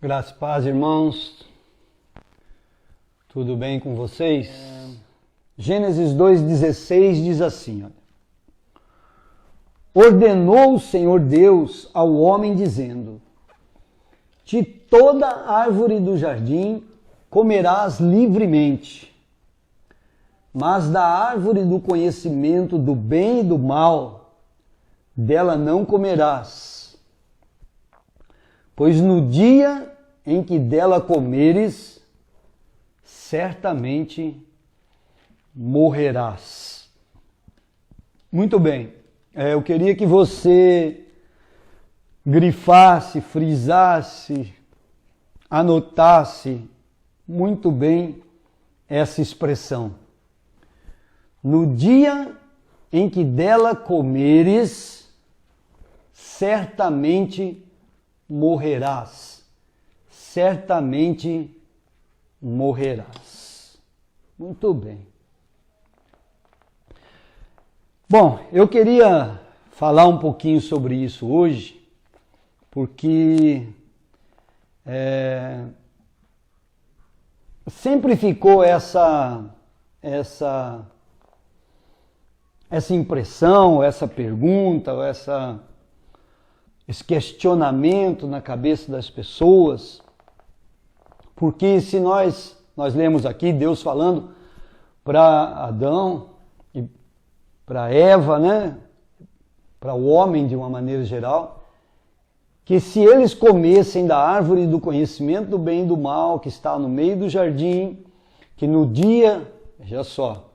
Graça e paz, irmãos. Tudo bem com vocês? Gênesis 2,16 diz assim, olha. Ordenou o Senhor Deus ao homem dizendo: de toda árvore do jardim comerás livremente, mas da árvore do conhecimento do bem e do mal, dela não comerás. Pois no dia em que dela comeres, certamente morrerás. Muito bem, eu queria que você grifasse, frisasse, anotasse muito bem essa expressão. No dia em que dela comeres, certamente morrerás. Certamente morrerás. Muito bem. Bom, eu queria falar um pouquinho sobre isso hoje, porque sempre ficou essa impressão, essa pergunta, esse questionamento na cabeça das pessoas, porque se nós lemos aqui Deus falando para Adão e para Eva, né, para o homem de uma maneira geral, que se eles comessem da árvore do conhecimento do bem e do mal, que está no meio do jardim, que no dia, veja só,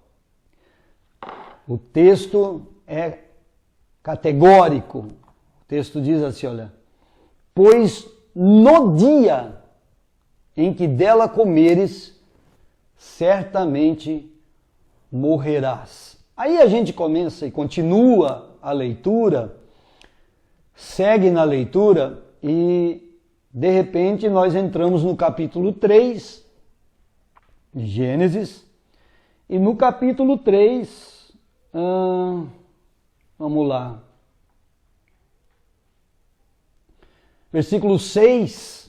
o texto é categórico. O texto diz assim, olha, pois no dia em que dela comeres, certamente morrerás. Aí a gente começa e continua a leitura, segue na leitura e de repente nós entramos no capítulo 3 de Gênesis, e no capítulo 3, vamos lá, versículo 6,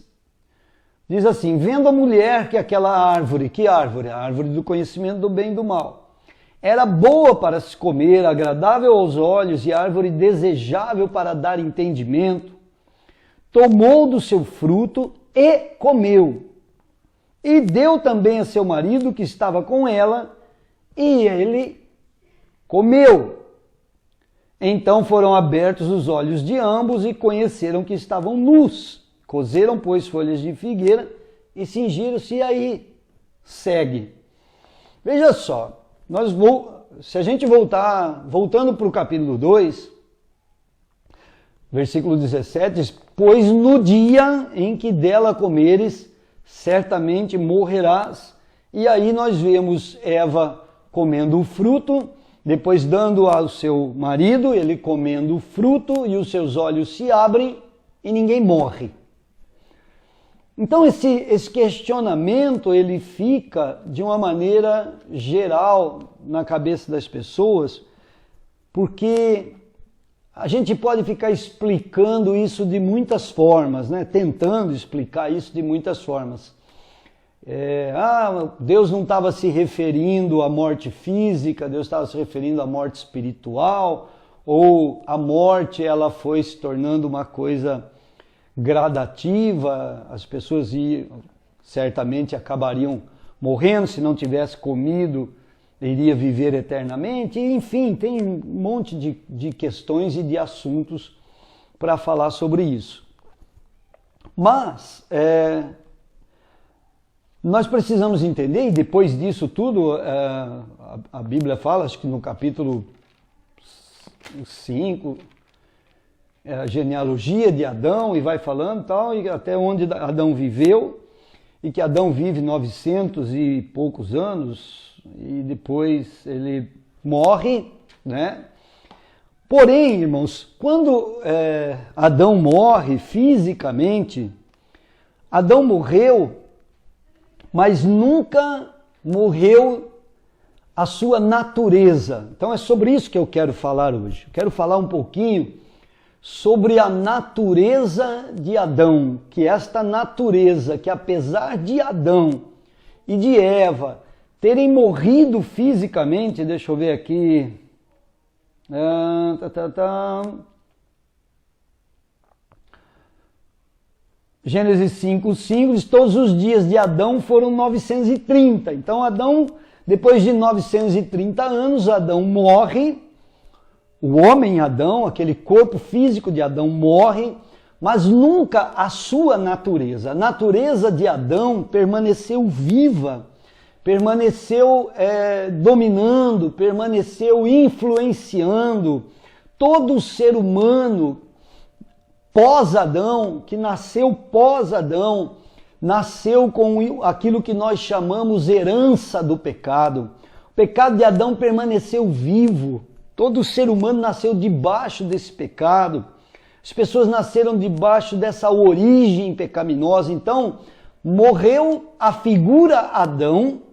diz assim: vendo a mulher que aquela árvore, que árvore? A árvore do conhecimento do bem e do mal, era boa para se comer, agradável aos olhos e árvore desejável para dar entendimento, tomou do seu fruto e comeu. E deu também a seu marido que estava com ela, e ele comeu. Então foram abertos os olhos de ambos e conheceram que estavam nus. Cozeram, pois, folhas de figueira e cingiram-se, e aí segue. Veja só, se a gente voltando para o capítulo 2, versículo 17, diz, pois no dia em que dela comeres, certamente morrerás. E aí nós vemos Eva comendo o fruto, depois dando ao seu marido, ele comendo o fruto, e os seus olhos se abrem e ninguém morre. Então esse questionamento, ele fica de uma maneira geral na cabeça das pessoas, porque a gente pode ficar explicando isso de muitas formas, né? Tentando explicar isso de muitas formas. Deus não estava se referindo à morte física, Deus estava se referindo à morte espiritual, ou a morte ela foi se tornando uma coisa gradativa, as pessoas certamente acabariam morrendo, se não tivesse comido, iria viver eternamente. Enfim, tem um monte de questões e de assuntos para falar sobre isso. Mas nós precisamos entender, e depois disso tudo, a Bíblia fala, acho que no capítulo 5, a genealogia de Adão, e vai falando tal, e até onde Adão viveu, e que Adão vive 900 e poucos anos, e depois ele morre, né? Porém, irmãos, quando Adão morre fisicamente, Adão morreu, mas nunca morreu a sua natureza. Então é sobre isso que eu quero falar hoje. Eu quero falar um pouquinho sobre a natureza de Adão, que esta natureza, que apesar de Adão e de Eva terem morrido fisicamente, deixa eu ver aqui, Gênesis 5:5 diz: todos os dias de Adão foram 930. Então Adão, depois de 930 anos, Adão morre, o homem Adão, aquele corpo físico de Adão morre, mas nunca a sua natureza. A natureza de Adão permaneceu viva, permaneceu dominando, permaneceu influenciando todo ser humano pós-Adão, que nasceu pós-Adão, nasceu com aquilo que nós chamamos herança do pecado. O pecado de Adão permaneceu vivo. Todo ser humano nasceu debaixo desse pecado. As pessoas nasceram debaixo dessa origem pecaminosa. Então, morreu a figura Adão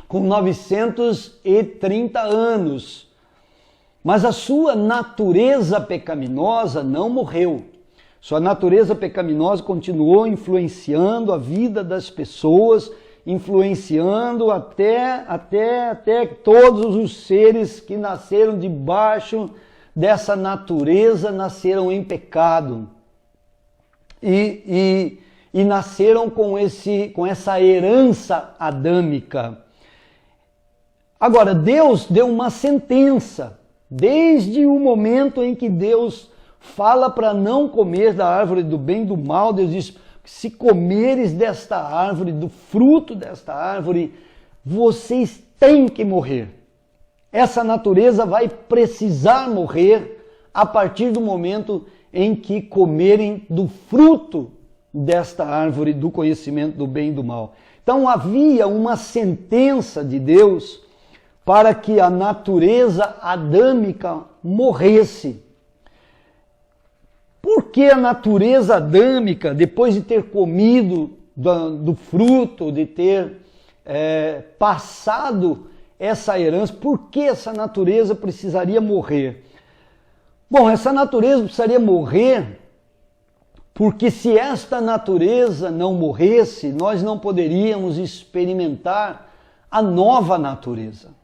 com 930 anos. Mas a sua natureza pecaminosa não morreu. Sua natureza pecaminosa continuou influenciando a vida das pessoas, influenciando até todos os seres que nasceram debaixo dessa natureza, nasceram em pecado. E nasceram com essa herança adâmica. Agora, Deus deu uma sentença. Desde o momento em que Deus fala para não comer da árvore do bem e do mal, Deus diz: se comeres desta árvore, do fruto desta árvore, vocês têm que morrer. Essa natureza vai precisar morrer a partir do momento em que comerem do fruto desta árvore do conhecimento do bem e do mal. Então havia uma sentença de Deus para que a natureza adâmica morresse. Por que a natureza adâmica, depois de ter comido do fruto, de ter passado essa herança, por que essa natureza precisaria morrer? Bom, essa natureza precisaria morrer porque se esta natureza não morresse, nós não poderíamos experimentar a nova natureza.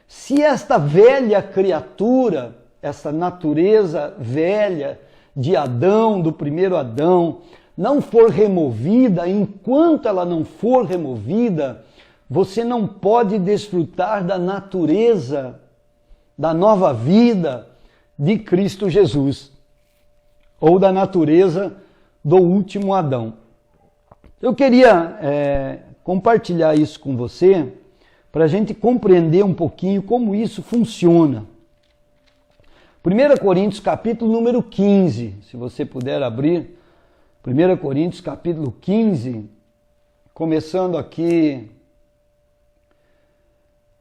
Se esta velha criatura, essa natureza velha de Adão, do primeiro Adão, não for removida, enquanto ela não for removida, você não pode desfrutar da natureza, da nova vida de Cristo Jesus, ou da natureza do último Adão. Eu queria compartilhar isso com você, para a gente compreender um pouquinho como isso funciona. 1 Coríntios capítulo número 15, se você puder abrir, 1 Coríntios capítulo 15, começando aqui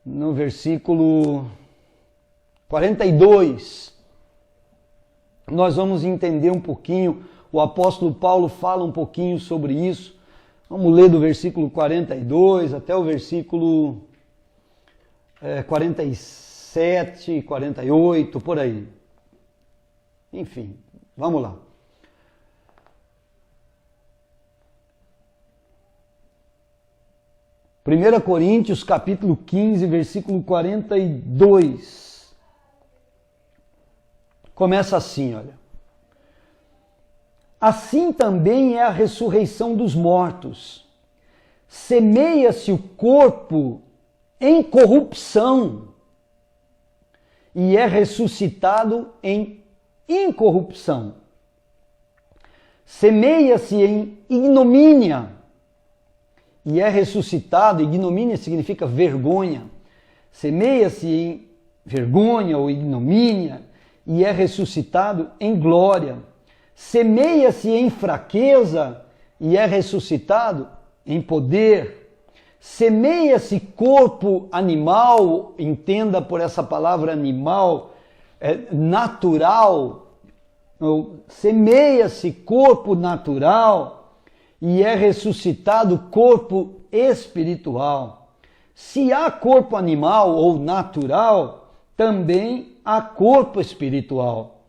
no versículo 42, nós vamos entender um pouquinho, o apóstolo Paulo fala um pouquinho sobre isso. Vamos ler do versículo 42 até o versículo 47, 48, por aí. Enfim, vamos lá. Primeira Coríntios, capítulo 15, versículo 42. Começa assim, olha. Assim também é a ressurreição dos mortos. Semeia-se o corpo em corrupção e é ressuscitado em incorrupção. Semeia-se em ignomínia e é ressuscitado, ignomínia significa vergonha. Semeia-se em vergonha ou ignomínia e é ressuscitado em glória. Semeia-se em fraqueza e é ressuscitado em poder. Semeia-se corpo animal, entenda por essa palavra animal, natural. Semeia-se corpo natural e é ressuscitado corpo espiritual. Se há corpo animal ou natural, também há corpo espiritual.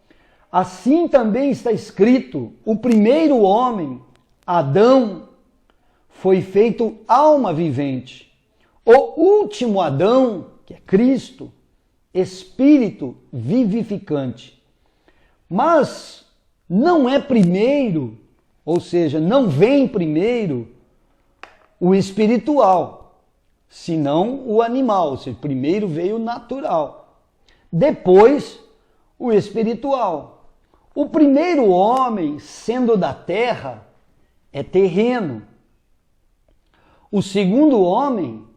Assim também está escrito: o primeiro homem, Adão, foi feito alma vivente. O último Adão, que é Cristo, espírito vivificante. Mas não é primeiro, ou seja, não vem primeiro o espiritual, senão o animal. Ou seja, primeiro veio o natural, depois o espiritual. O primeiro homem, sendo da terra, é terreno. O segundo homem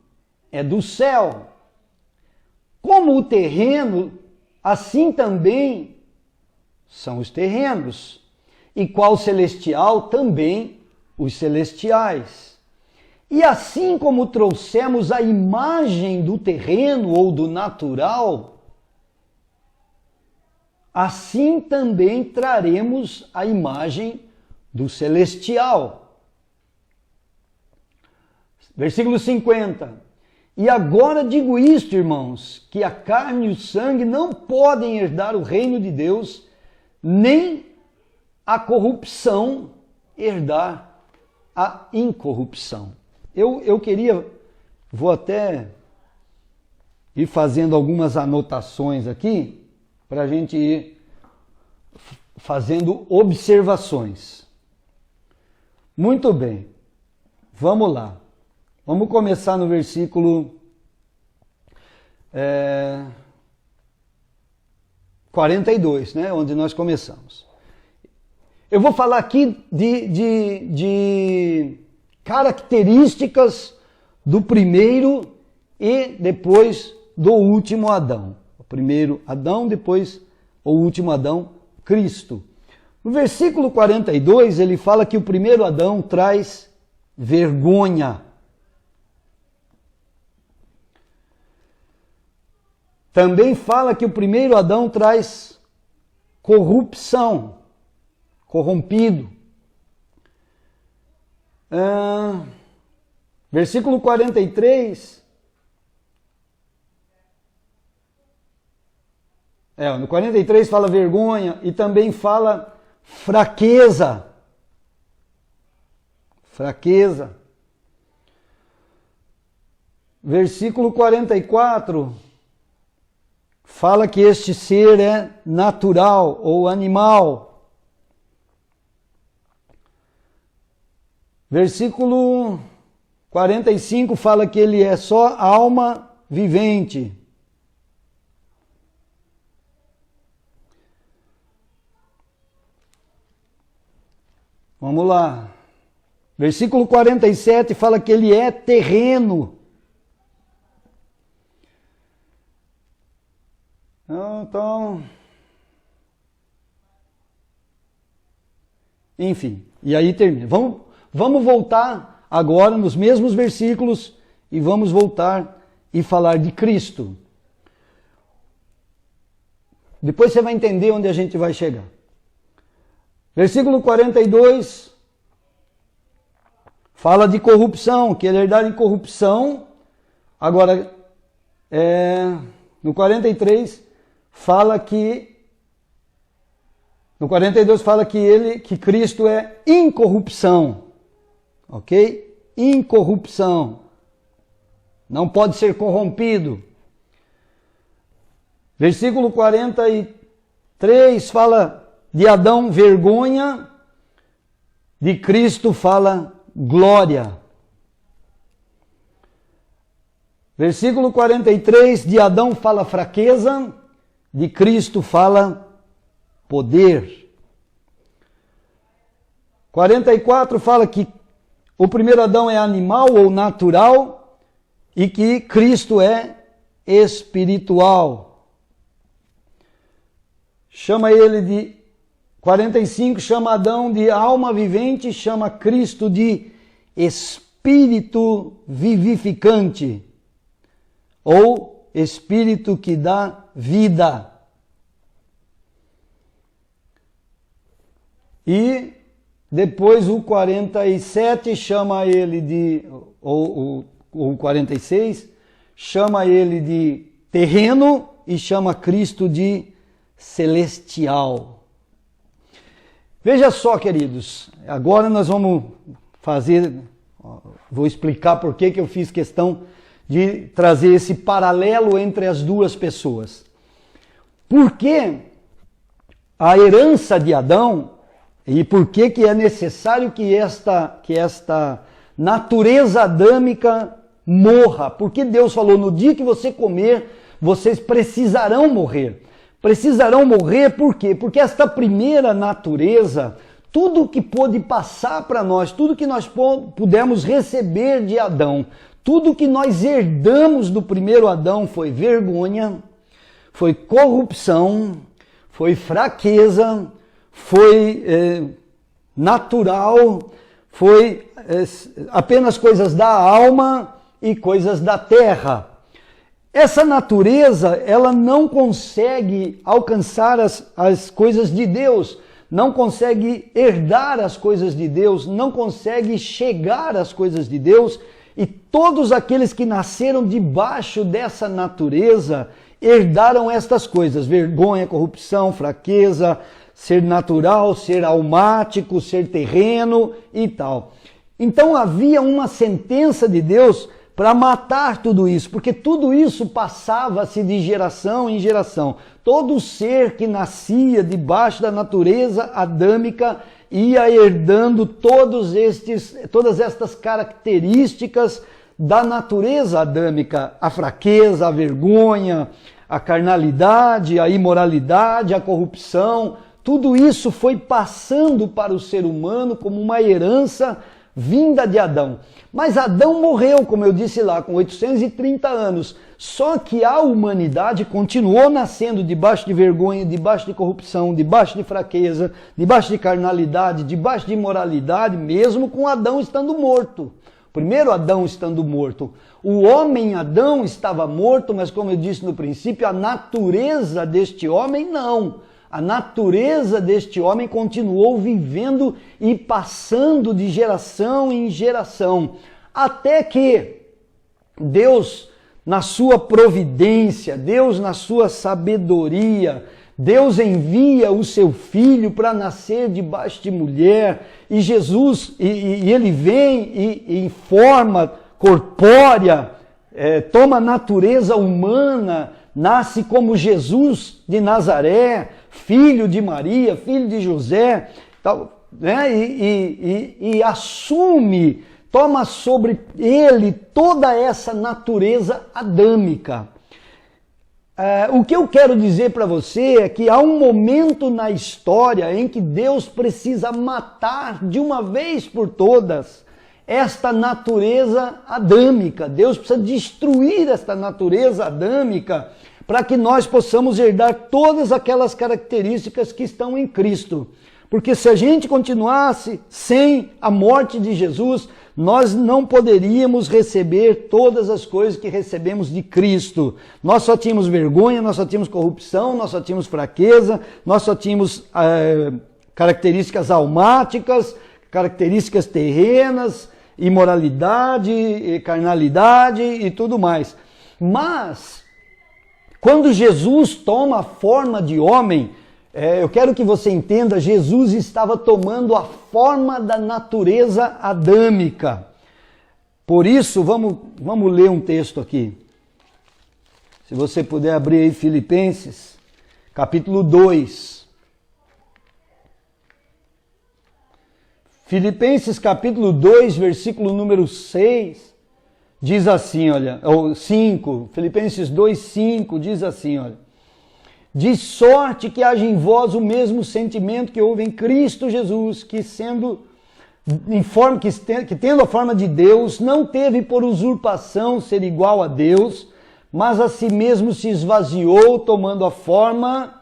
é do céu. Como o terreno, assim também são os terrenos. E qual celestial, também os celestiais. E assim como trouxemos a imagem do terreno ou do natural, assim também traremos a imagem do celestial. Versículo 50. E agora digo isto, irmãos, que a carne e o sangue não podem herdar o reino de Deus, nem a corrupção herdar a incorrupção. Vou até ir fazendo algumas anotações aqui, para a gente ir fazendo observações. Muito bem, vamos lá. Vamos começar no versículo 42, né, onde nós começamos. Eu vou falar aqui de características do primeiro e depois do último Adão. O primeiro Adão, depois o último Adão, Cristo. No versículo 42, ele fala que o primeiro Adão traz vergonha. Também fala que o primeiro Adão traz corrupção, corrompido. Versículo 43. No 43 fala vergonha e também fala fraqueza. Fraqueza. Versículo 44 fala que este ser é natural ou animal. Versículo 45 fala que ele é só alma vivente. Vamos lá. Versículo 47 fala que ele é terreno. Então, enfim, e aí termina. Vamos voltar agora nos mesmos versículos e vamos voltar e falar de Cristo. Depois você vai entender onde a gente vai chegar. Versículo 42 fala de corrupção, que ele herdar em corrupção. Agora, no 43 fala que no 42 fala que Cristo é incorrupção. OK? Incorrupção. Não pode ser corrompido. Versículo 43 fala de Adão vergonha, de Cristo fala glória. Versículo 43 de Adão fala fraqueza, de Cristo fala poder. 44 fala que o primeiro Adão é animal ou natural e que Cristo é espiritual. Chama ele de 45, chama Adão de alma vivente, chama Cristo de espírito vivificante ou espírito que dá vida. E depois o 47 chama ele de, ou 46, chama ele de terreno e chama Cristo de celestial. Veja só, queridos, agora nós vamos vou explicar por que eu fiz questão de trazer esse paralelo entre as duas pessoas. Porque a herança de Adão, e por que é necessário que esta natureza adâmica morra? Porque Deus falou, no dia que você comer, vocês precisarão morrer. Precisarão morrer por quê? Porque esta primeira natureza, tudo que pôde passar para nós, tudo que nós pudemos receber de Adão, tudo que nós herdamos do primeiro Adão foi vergonha, foi corrupção, foi fraqueza, foi natural, foi apenas coisas da alma e coisas da terra. Essa natureza, ela não consegue alcançar as coisas de Deus, não consegue herdar as coisas de Deus, não consegue chegar às coisas de Deus, e todos aqueles que nasceram debaixo dessa natureza herdaram estas coisas: vergonha, corrupção, fraqueza, ser natural, ser almático, ser terreno e tal. Então havia uma sentença de Deus para matar tudo isso, porque tudo isso passava-se de geração em geração. Todo ser que nascia debaixo da natureza adâmica ia herdando todas estas características da natureza adâmica: a fraqueza, a vergonha, a carnalidade, a imoralidade, a corrupção. Tudo isso foi passando para o ser humano como uma herança vinda de Adão. Mas Adão morreu, como eu disse lá, com 830 anos. Só que a humanidade continuou nascendo debaixo de vergonha, debaixo de corrupção, debaixo de fraqueza, debaixo de carnalidade, debaixo de imoralidade, mesmo com Adão estando morto. O primeiro Adão estando morto. O homem Adão estava morto, mas como eu disse no princípio, a natureza deste homem não. A natureza deste homem continuou vivendo e passando de geração em geração, até que Deus, na sua providência, Deus na sua sabedoria, Deus envia o seu filho para nascer debaixo de mulher, e Jesus, ele vem e em forma corpórea, toma a natureza humana, nasce como Jesus de Nazaré, filho de Maria, filho de José, tal, né? E assume, toma sobre ele toda essa natureza adâmica. O que eu quero dizer para você é que há um momento na história em que Deus precisa matar de uma vez por todas esta natureza adâmica. Deus precisa destruir esta natureza adâmica para que nós possamos herdar todas aquelas características que estão em Cristo. Porque se a gente continuasse sem a morte de Jesus, nós não poderíamos receber todas as coisas que recebemos de Cristo. Nós só tínhamos vergonha, nós só tínhamos corrupção, nós só tínhamos fraqueza, nós só tínhamos características almáticas, características terrenas, imoralidade, carnalidade e tudo mais. Mas quando Jesus toma a forma de homem, eu quero que você entenda, Jesus estava tomando a forma da natureza adâmica. Por isso, vamos ler um texto aqui. Se você puder abrir aí Filipenses, capítulo 2. Filipenses, capítulo 2, versículo número 6. Diz assim, olha, ou 5, Filipenses 2, 5, diz assim, olha: de sorte que haja em vós o mesmo sentimento que houve em Cristo Jesus, que tendo a forma de Deus, não teve por usurpação ser igual a Deus, mas a si mesmo se esvaziou, tomando a forma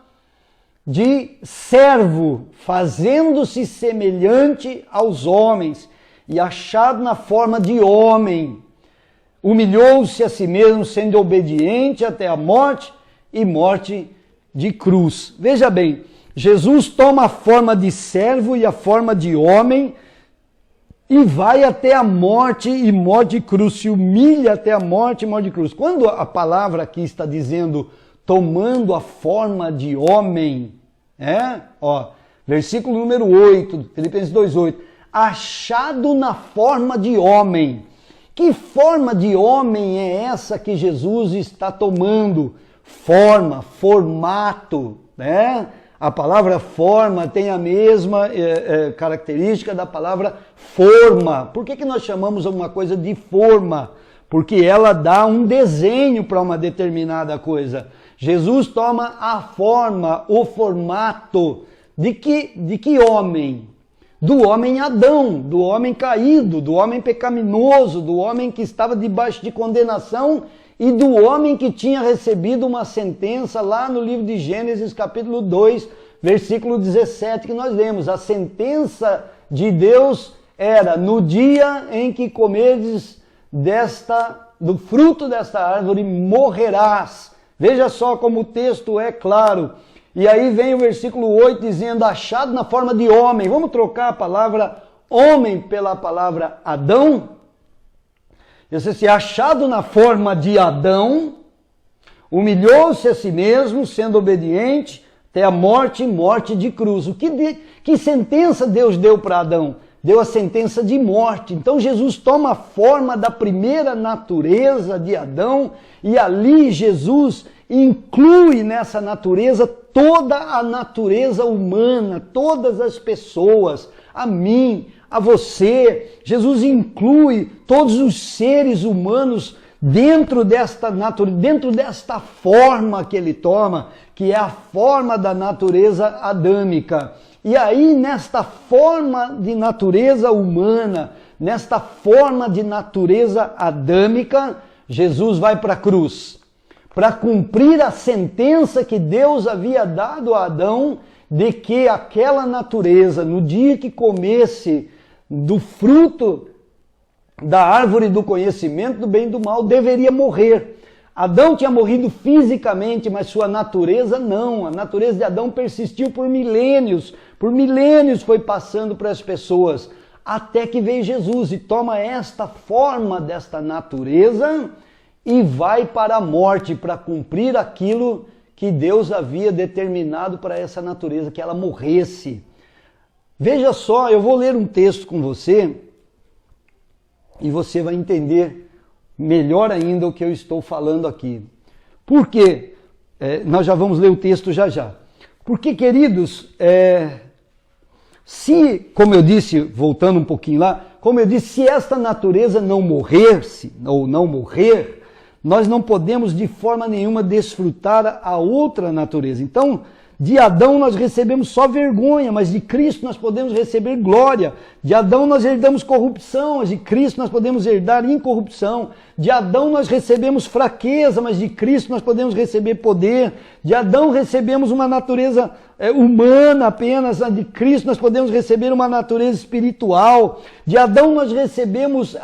de servo, fazendo-se semelhante aos homens, e achado na forma de homem, humilhou-se a si mesmo, sendo obediente até a morte e morte de cruz. Veja bem, Jesus toma a forma de servo e a forma de homem e vai até a morte e morte de cruz, se humilha até a morte e morte de cruz. Quando a palavra aqui está dizendo tomando a forma de homem, Versículo número 8, Filipenses 2:8. Achado na forma de homem. Que forma de homem é essa que Jesus está tomando? Forma, formato, né? A palavra forma tem a mesma característica da palavra forma. Por que nós chamamos uma coisa de forma? Porque ela dá um desenho para uma determinada coisa. Jesus toma a forma, o formato de que homem? Do homem Adão, do homem caído, do homem pecaminoso, do homem que estava debaixo de condenação e do homem que tinha recebido uma sentença lá no livro de Gênesis, capítulo 2, versículo 17, que nós lemos. A sentença de Deus era: no dia em que comerdes do fruto desta árvore, morrerás. Veja só como o texto é claro. E aí vem o versículo 8 dizendo: achado na forma de homem. Vamos trocar a palavra homem pela palavra Adão? Esse se achado na forma de Adão, humilhou-se a si mesmo, sendo obediente até a morte e morte de cruz. Que sentença Deus deu para Adão? Deu a sentença de morte. Então Jesus toma a forma da primeira natureza de Adão e ali Jesus inclui nessa natureza toda a natureza humana, todas as pessoas, a mim, a você. Jesus inclui todos os seres humanos dentro desta natureza, dentro desta forma que ele toma, que é a forma da natureza adâmica. E aí, nesta forma de natureza humana, nesta forma de natureza adâmica, Jesus vai para a cruz, para cumprir a sentença que Deus havia dado a Adão, de que aquela natureza, no dia que comesse do fruto da árvore do conhecimento do bem e do mal, deveria morrer. Adão tinha morrido fisicamente, mas sua natureza não. A natureza de Adão persistiu por milênios foi passando para as pessoas, até que veio Jesus e toma esta forma desta natureza e vai para a morte, para cumprir aquilo que Deus havia determinado para essa natureza, que ela morresse. Veja só, eu vou ler um texto com você e você vai entender melhor ainda o que eu estou falando aqui. Por quê? Nós já vamos ler o texto já. Porque, queridos, como eu disse, voltando um pouquinho lá, como eu disse, se esta natureza não morresse, ou não morrer, nós não podemos de forma nenhuma desfrutar a outra natureza. Então, de Adão nós recebemos só vergonha, mas de Cristo nós podemos receber glória. De Adão nós herdamos corrupção, mas de Cristo nós podemos herdar incorrupção. De Adão nós recebemos fraqueza, mas de Cristo nós podemos receber poder. De Adão recebemos uma natureza humana apenas, de Cristo nós podemos receber uma natureza espiritual. De Adão nós recebemos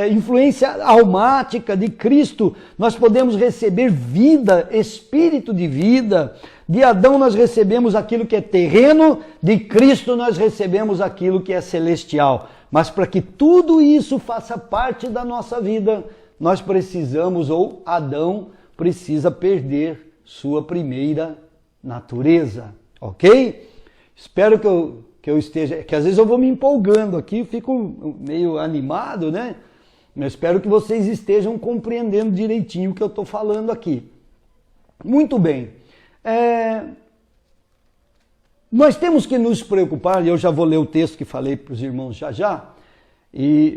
influência almática, de Cristo nós podemos receber vida, espírito de vida. De Adão nós recebemos aquilo que é terreno, de Cristo nós recebemos aquilo que é celestial. Mas para que tudo isso faça parte da nossa vida, nós precisamos, ou Adão precisa perder sua primeira natureza, ok? Espero que eu esteja, que às vezes eu vou me empolgando aqui, fico meio animado, né? Mas espero que vocês estejam compreendendo direitinho o que eu estou falando aqui. Muito bem. Nós temos que nos preocupar, e eu já vou ler o texto que falei para os irmãos já,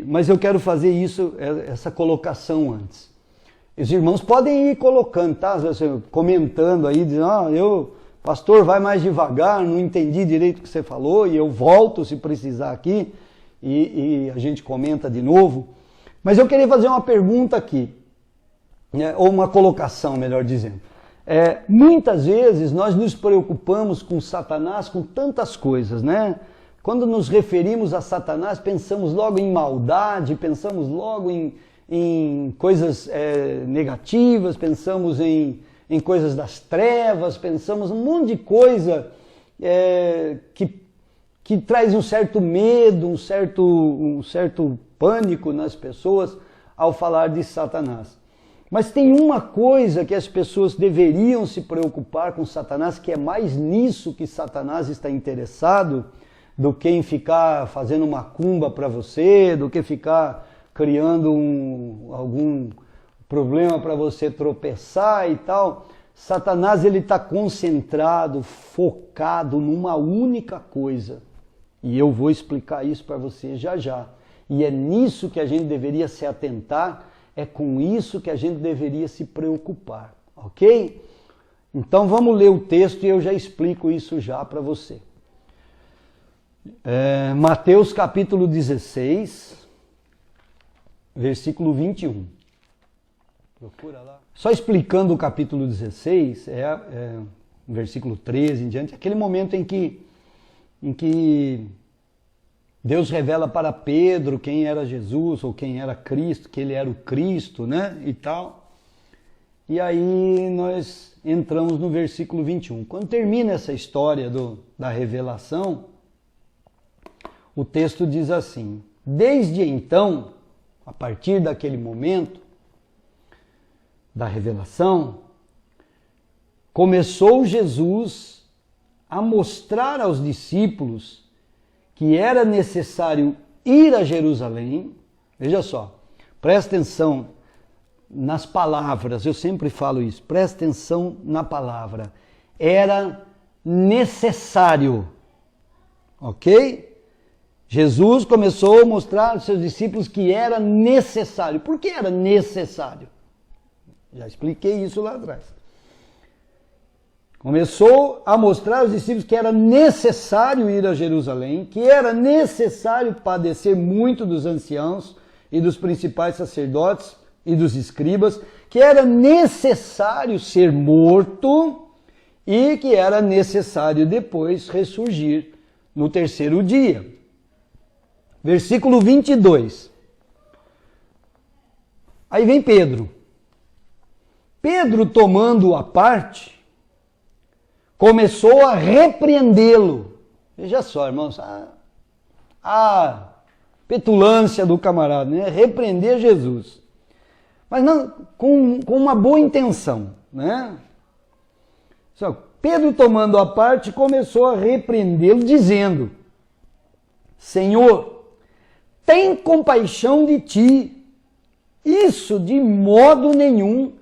mas eu quero fazer essa colocação antes. Os irmãos podem ir colocando, tá? Comentando aí, dizendo, pastor, vai mais devagar, não entendi direito o que você falou, e eu volto se precisar aqui, e a gente comenta de novo. Mas eu queria fazer uma pergunta aqui, né? Ou uma colocação, melhor dizendo. Muitas vezes nós nos preocupamos com Satanás com tantas coisas, né? Quando nos referimos a Satanás, pensamos logo em maldade, pensamos logo em coisas negativas, pensamos em coisas das trevas, pensamos um monte de coisa que traz um certo medo, um certo pânico nas pessoas ao falar de Satanás. Mas tem uma coisa que as pessoas deveriam se preocupar com Satanás, que é mais nisso que Satanás está interessado, do que em ficar fazendo macumba para você, do que ficar criando algum problema para você tropeçar e tal. Satanás ele está concentrado, focado numa única coisa. E eu vou explicar isso para você já já. E é nisso que a gente deveria se atentar, é com isso que a gente deveria se preocupar, ok? Então vamos ler o texto e eu já explico isso já para você. Mateus capítulo 16, versículo 21. Procura lá. Só explicando o capítulo 16, versículo 13 em diante, aquele momento em que Deus revela para Pedro quem era Jesus ou quem era Cristo, que ele era o Cristo, né, e tal. E aí nós entramos no versículo 21. Quando termina essa história da revelação, o texto diz assim: desde então, a partir daquele momento da revelação, começou Jesus a mostrar aos discípulos que era necessário ir a Jerusalém. Veja só, presta atenção nas palavras, eu sempre falo isso, presta atenção na palavra. Era necessário, ok? Jesus começou a mostrar aos seus discípulos que era necessário. Por que era necessário? Já expliquei isso lá atrás. Começou a mostrar aos discípulos que era necessário ir a Jerusalém, que era necessário padecer muito dos anciãos e dos principais sacerdotes e dos escribas, que era necessário ser morto e que era necessário depois ressurgir no terceiro dia. Versículo 22. Aí vem Pedro. Pedro, tomando-o à parte, começou a repreendê-lo. Veja só, irmãos, a petulância do camarada, né? Repreender Jesus. Mas não com uma boa intenção, né? Só, Pedro, tomando à parte, começou a repreendê-lo, dizendo: Senhor, tem compaixão de ti. Isso de modo nenhum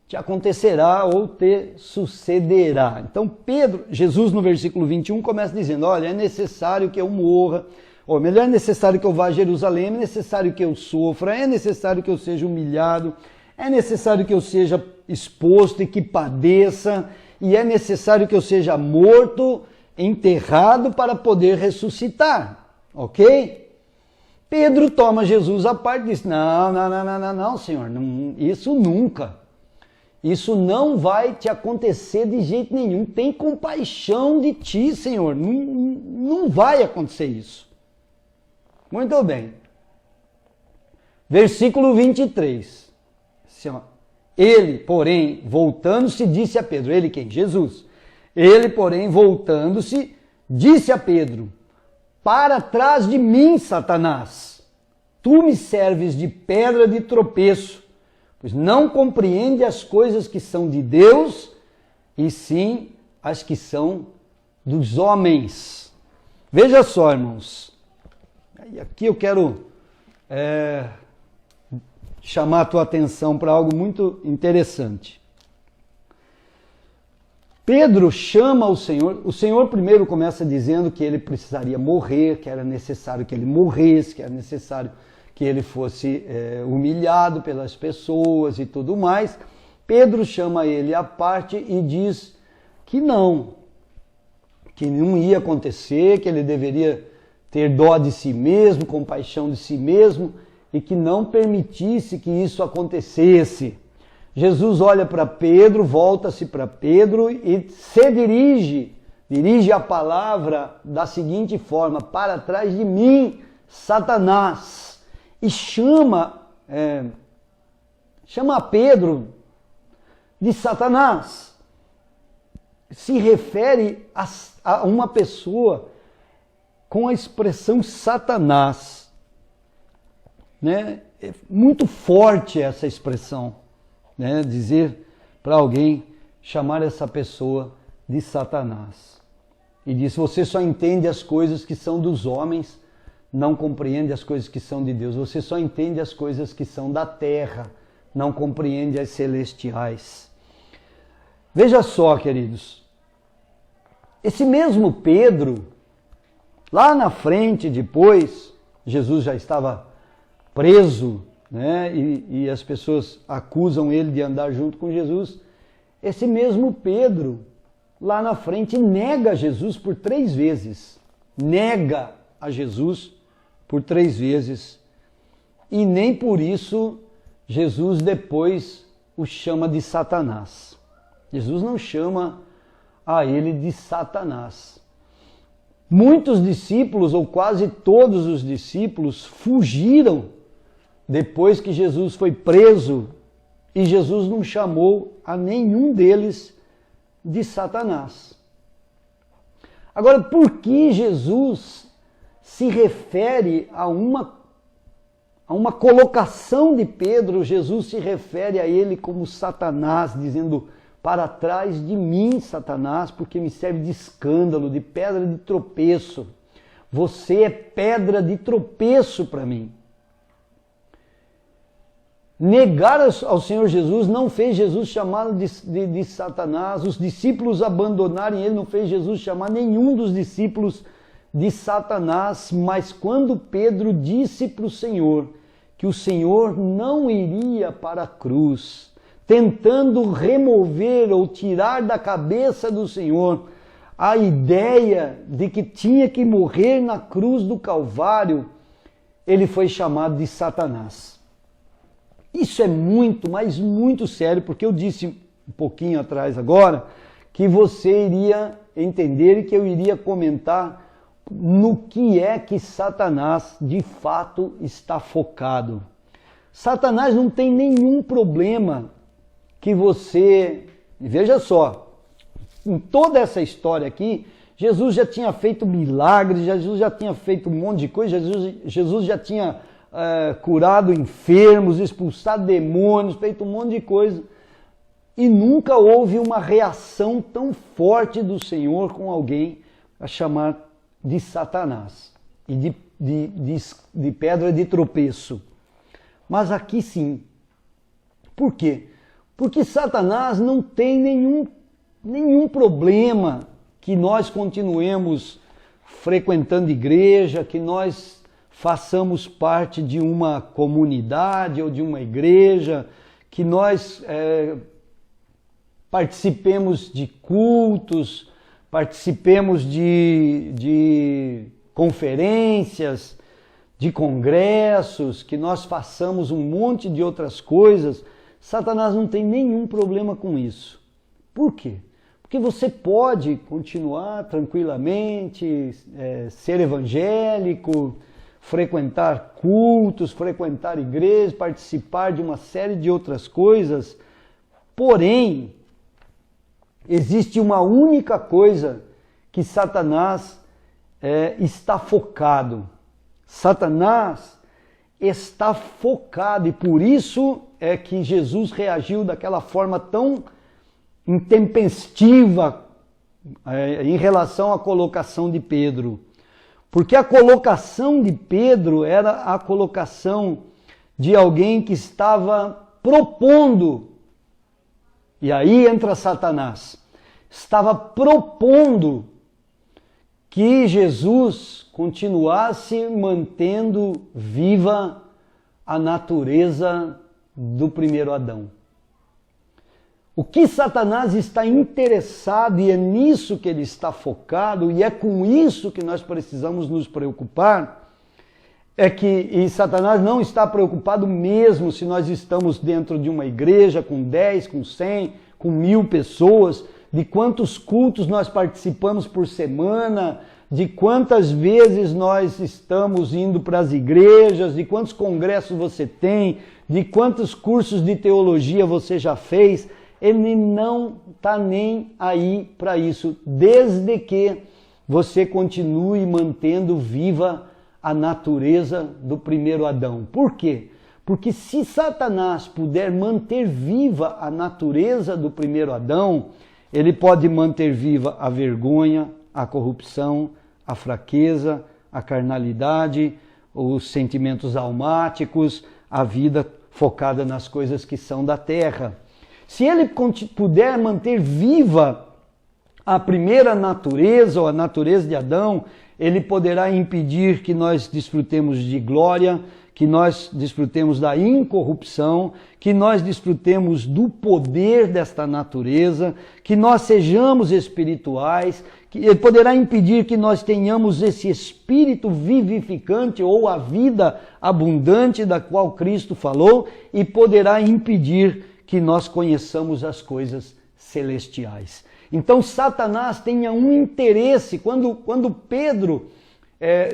te acontecerá ou te sucederá. Então Jesus no versículo 21 começa dizendo: olha, é necessário que eu morra, ou melhor, é necessário que eu vá a Jerusalém, é necessário que eu sofra, é necessário que eu seja humilhado, é necessário que eu seja exposto e que padeça, e é necessário que eu seja morto, enterrado para poder ressuscitar, ok? Pedro toma Jesus à parte e diz: não, Senhor, isso nunca. Isso não vai te acontecer de jeito nenhum. Tem compaixão de ti, Senhor. Não vai acontecer isso. Muito bem. Versículo 23. Ele, porém, voltando-se, disse a Pedro. Ele quem? Jesus. Ele, porém, voltando-se, disse a Pedro: para trás de mim, Satanás. Tu me serves de pedra de tropeço, pois não compreende as coisas que são de Deus, e sim as que são dos homens. Veja só, irmãos. Aqui eu quero chamar a tua atenção para algo muito interessante. Pedro chama o Senhor primeiro começa dizendo que ele precisaria morrer, que era necessário que ele morresse, que era necessário que ele fosse humilhado pelas pessoas e tudo mais. Pedro chama ele à parte e diz que não ia acontecer, que ele deveria ter dó de si mesmo, compaixão de si mesmo, e que não permitisse que isso acontecesse. Jesus olha para Pedro, volta-se para Pedro e se dirige a palavra da seguinte forma: para trás de mim, Satanás. E chama Pedro de Satanás. Se refere a uma pessoa com a expressão Satanás. Né? É muito forte essa expressão. né, dizer para alguém, chamar essa pessoa de Satanás. E disse, você só entende as coisas que são dos homens, não compreende as coisas que são de Deus. Você só entende as coisas que são da terra, não compreende as celestiais. Veja só, queridos, esse mesmo Pedro, lá na frente, depois, Jesus já estava preso, né? E as pessoas acusam ele de andar junto com Jesus. Esse mesmo Pedro, lá na frente, nega Jesus por 3 vezes. Nega a Jesus por 3 vezes. E nem por isso Jesus depois o chama de Satanás. Jesus não chama a ele de Satanás. Muitos discípulos, ou quase todos os discípulos, fugiram depois que Jesus foi preso, e Jesus não chamou a nenhum deles de Satanás. Agora, por que Jesus se refere a uma colocação de Pedro? Jesus se refere a ele como Satanás, dizendo, para trás de mim, Satanás, porque me serve de escândalo, de pedra de tropeço. Você é pedra de tropeço para mim. Negar ao Senhor Jesus não fez Jesus chamá-lo de Satanás. Os discípulos abandonarem ele não fez Jesus chamar nenhum dos discípulos de Satanás. Mas quando Pedro disse para o Senhor que o Senhor não iria para a cruz, tentando remover ou tirar da cabeça do Senhor a ideia de que tinha que morrer na cruz do Calvário, ele foi chamado de Satanás. Isso é muito, mas muito sério, porque eu disse um pouquinho atrás agora que você iria entender e que eu iria comentar no que é que Satanás de fato está focado. Satanás não tem nenhum problema que você... Veja só, em toda essa história aqui, Jesus já tinha feito milagres, Jesus já tinha feito um monte de coisa, Jesus já tinha curado enfermos, expulsado demônios, feito um monte de coisa. E nunca houve uma reação tão forte do Senhor com alguém a chamar de Satanás e de pedra de tropeço. Mas aqui sim. Por quê? Porque Satanás não tem nenhum problema que nós continuemos frequentando igreja, que nós façamos parte de uma comunidade ou de uma igreja, que nós participemos de cultos, participemos de conferências, de congressos, que nós façamos um monte de outras coisas. Satanás não tem nenhum problema com isso. Por quê? Porque você pode continuar tranquilamente, ser evangélico, frequentar cultos, frequentar igrejas, participar de uma série de outras coisas. Porém, existe uma única coisa que Satanás está focado. Satanás está focado, e por isso é que Jesus reagiu daquela forma tão intempestiva em relação à colocação de Pedro. Porque a colocação de Pedro era a colocação de alguém que estava propondo, e aí entra Satanás, estava propondo que Jesus continuasse mantendo viva a natureza do primeiro Adão. O que Satanás está interessado, e é nisso que ele está focado, e é com isso que nós precisamos nos preocupar, e Satanás não está preocupado mesmo se nós estamos dentro de uma igreja com 10, com 100, com 1000 pessoas, de quantos cultos nós participamos por semana, de quantas vezes nós estamos indo para as igrejas, de quantos congressos você tem, de quantos cursos de teologia você já fez. Ele não está nem aí para isso, desde que você continue mantendo viva a natureza do primeiro Adão. Por quê? Porque se Satanás puder manter viva a natureza do primeiro Adão, ele pode manter viva a vergonha, a corrupção, a fraqueza, a carnalidade, os sentimentos almáticos, a vida focada nas coisas que são da terra. Se ele puder manter viva a primeira natureza, ou a natureza de Adão, ele poderá impedir que nós desfrutemos de glória, que nós desfrutemos da incorrupção, que nós desfrutemos do poder desta natureza, que nós sejamos espirituais, que ele poderá impedir que nós tenhamos esse espírito vivificante ou a vida abundante da qual Cristo falou, e poderá impedir que nós conheçamos as coisas celestiais. Então Satanás tenha um interesse, quando Pedro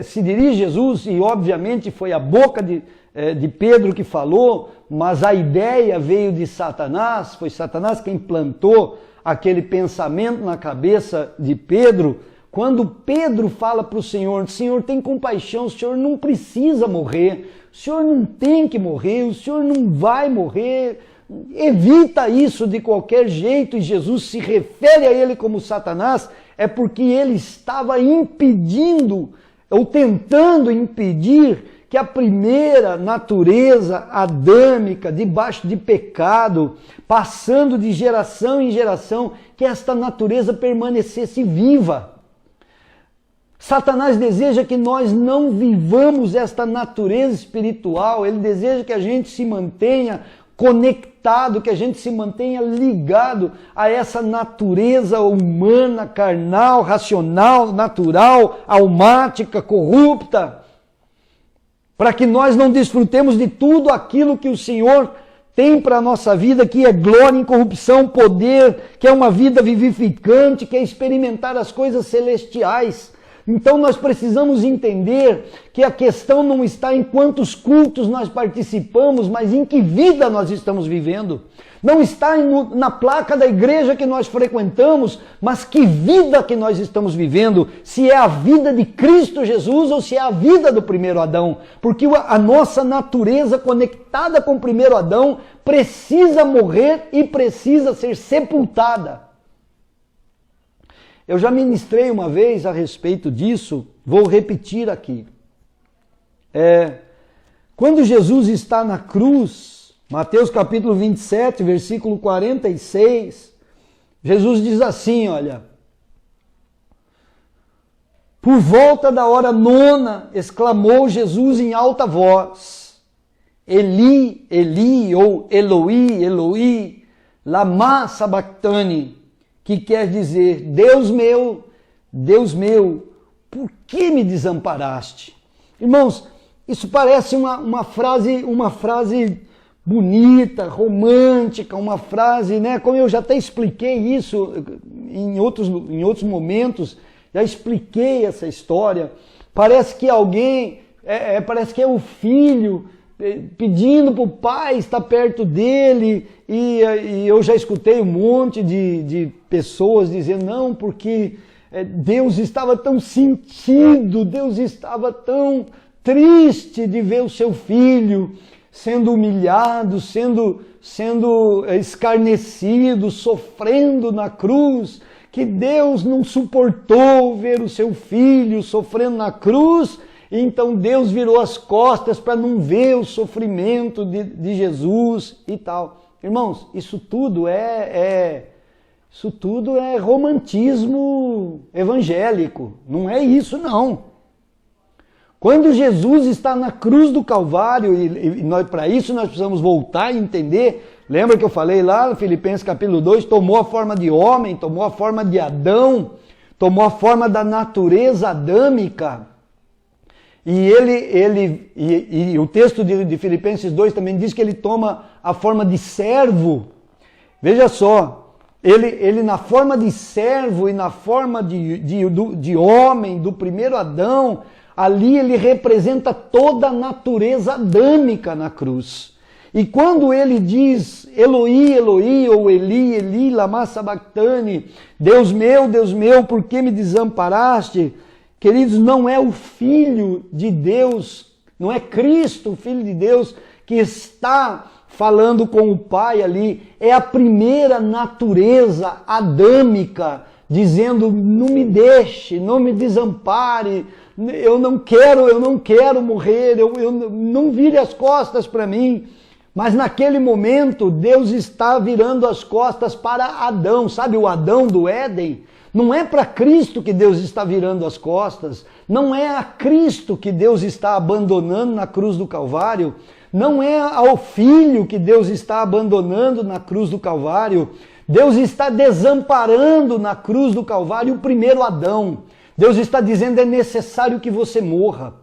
se dirige a Jesus, e obviamente foi a boca de Pedro que falou, mas a ideia veio de Satanás, foi Satanás quem plantou aquele pensamento na cabeça de Pedro. Quando Pedro fala para o Senhor, Senhor, tem compaixão, o Senhor não precisa morrer, o Senhor não tem que morrer, o Senhor não vai morrer, evita isso de qualquer jeito, e Jesus se refere a ele como Satanás, é porque ele estava impedindo, ou tentando impedir, que a primeira natureza adâmica, debaixo de pecado, passando de geração em geração, que esta natureza permanecesse viva. Satanás deseja que nós não vivamos esta natureza espiritual, ele deseja que a gente se mantenha conectado, que a gente se mantenha ligado a essa natureza humana, carnal, racional, natural, almática, corrupta, para que nós não desfrutemos de tudo aquilo que o Senhor tem para a nossa vida, que é glória, incorrupção, poder, que é uma vida vivificante, que é experimentar as coisas celestiais. Então nós precisamos entender que a questão não está em quantos cultos nós participamos, mas em que vida nós estamos vivendo. Não está na placa da igreja que nós frequentamos, mas que vida que nós estamos vivendo. Se é a vida de Cristo Jesus ou se é a vida do primeiro Adão. Porque a nossa natureza conectada com o primeiro Adão precisa morrer e precisa ser sepultada. Eu já ministrei uma vez a respeito disso, vou repetir aqui. Quando Jesus está na cruz, Mateus capítulo 27, versículo 46, Jesus diz assim, olha, por volta da hora 9, exclamou Jesus em alta voz, Eli, Eli, ou Eloi, Eloi, lama sabachthani, que quer dizer, Deus meu, por que me desamparaste? Irmãos, isso parece uma frase bonita, romântica, uma frase, né? Como eu já até expliquei isso em outros momentos, já expliquei essa história. Parece que alguém, parece que é o filho pedindo para o pai estar perto dele, e eu já escutei um monte de pessoas dizendo, não, porque Deus estava tão sentido, Deus estava tão triste de ver o seu filho sendo humilhado, sendo escarnecido, sofrendo na cruz, que Deus não suportou ver o seu filho sofrendo na cruz, e então Deus virou as costas para não ver o sofrimento de Jesus e tal. Irmãos, isso tudo é romantismo evangélico, não é isso não. Quando Jesus está na cruz do Calvário, e para isso nós precisamos voltar e entender, lembra que eu falei lá no Filipenses capítulo 2, tomou a forma de homem, tomou a forma de Adão, tomou a forma da natureza adâmica, e o texto de Filipenses 2 também diz que ele toma a forma de servo. Veja só, ele na forma de servo e na forma de homem, do primeiro Adão, ali ele representa toda a natureza adâmica na cruz. E quando ele diz, Eloi, Eloi, ou Eli, Eli, lama sabachthani, Deus meu, por que me desamparaste? Queridos, não é o Filho de Deus, não é Cristo, o Filho de Deus, que está falando com o Pai ali, é a primeira natureza adâmica, dizendo, não me deixe, não me desampare, eu não quero morrer, eu não vire as costas para mim. Mas naquele momento, Deus está virando as costas para Adão, sabe o Adão do Éden? Não é para Cristo que Deus está virando as costas, não é a Cristo que Deus está abandonando na cruz do Calvário, não é ao Filho que Deus está abandonando na cruz do Calvário. Deus está desamparando na cruz do Calvário o primeiro Adão. Deus está dizendo, é necessário que você morra,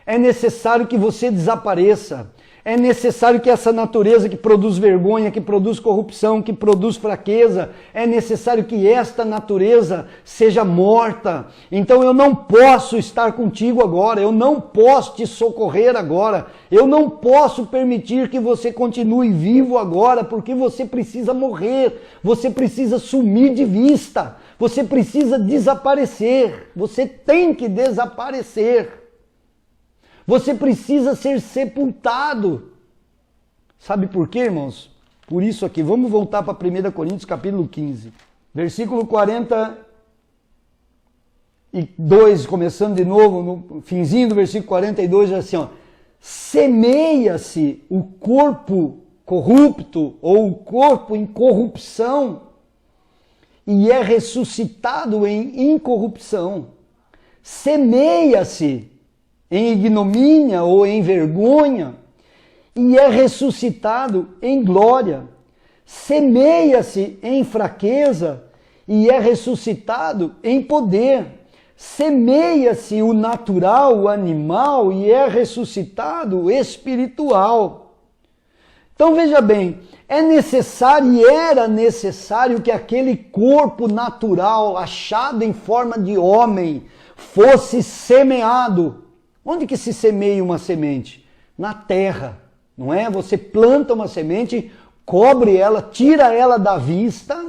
é necessário que você desapareça, é necessário que essa natureza que produz vergonha, que produz corrupção, que produz fraqueza, é necessário que esta natureza seja morta. Então eu não posso estar contigo agora, eu não posso te socorrer agora, eu não posso permitir que você continue vivo agora, porque você precisa morrer, você precisa sumir de vista, você precisa desaparecer, você tem que desaparecer. Você precisa ser sepultado. Sabe por quê, irmãos? Por isso aqui, vamos voltar para 1 Coríntios capítulo 15. Versículo 42, começando de novo, no finzinho do versículo 42, é assim, ó. Semeia-se o corpo corrupto, ou o corpo em corrupção, e é ressuscitado em incorrupção. Semeia-se em ignomínia ou em vergonha, e é ressuscitado em glória. Semeia-se em fraqueza, e é ressuscitado em poder. Semeia-se o natural, o animal, e é ressuscitado o espiritual. Então veja bem, é necessário e era necessário que aquele corpo natural, achado em forma de homem, fosse semeado. Onde que se semeia uma semente? Na terra, não é? Você planta uma semente, cobre ela, tira ela da vista,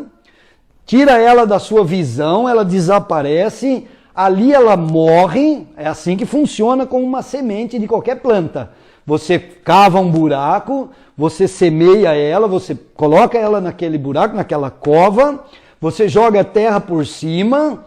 tira ela da sua visão, ela desaparece, ali ela morre, é assim que funciona com uma semente de qualquer planta. Você cava um buraco, você semeia ela, você coloca ela naquele buraco, naquela cova, você joga a terra por cima,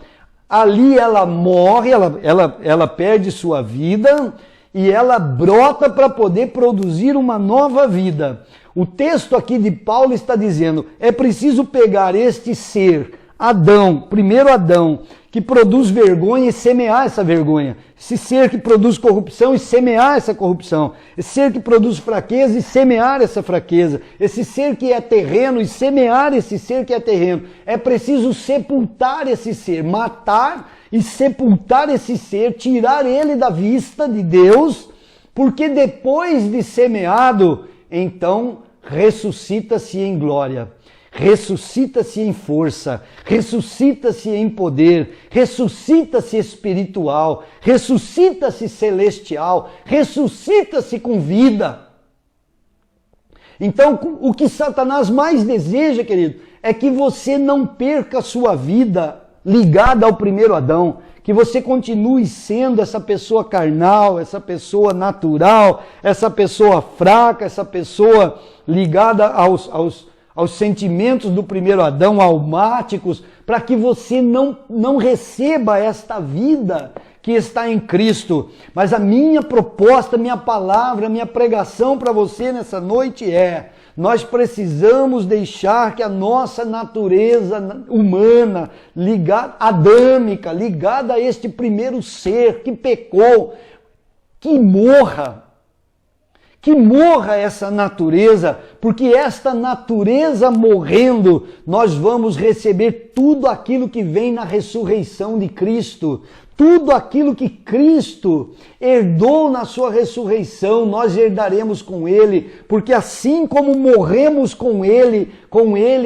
ali ela morre, ela perde sua vida e ela brota para poder produzir uma nova vida. O texto aqui de Paulo está dizendo, é preciso pegar este ser, Adão, primeiro Adão, que produz vergonha e semear essa vergonha. Esse ser que produz corrupção e semear essa corrupção. Esse ser que produz fraqueza e semear essa fraqueza. Esse ser que é terreno e semear esse ser que é terreno. É preciso sepultar esse ser, matar e sepultar esse ser, tirar ele da vista de Deus, porque depois de semeado, então ressuscita-se em glória. Ressuscita-se em força, ressuscita-se em poder, ressuscita-se espiritual, ressuscita-se celestial, ressuscita-se com vida. Então, o que Satanás mais deseja, querido, é que você não perca a sua vida ligada ao primeiro Adão, que você continue sendo essa pessoa carnal, essa pessoa natural, essa pessoa fraca, essa pessoa ligada aos sentimentos do primeiro Adão, almáticos, para que você não receba esta vida que está em Cristo. Mas a minha proposta, minha palavra, minha pregação para você nessa noite é: nós precisamos deixar que a nossa natureza humana, adâmica, ligada a este primeiro ser que pecou, que morra essa natureza, porque esta natureza morrendo, nós vamos receber tudo aquilo que vem na ressurreição de Cristo. Tudo aquilo que Cristo herdou na sua ressurreição, nós herdaremos com Ele, porque assim como morremos com Ele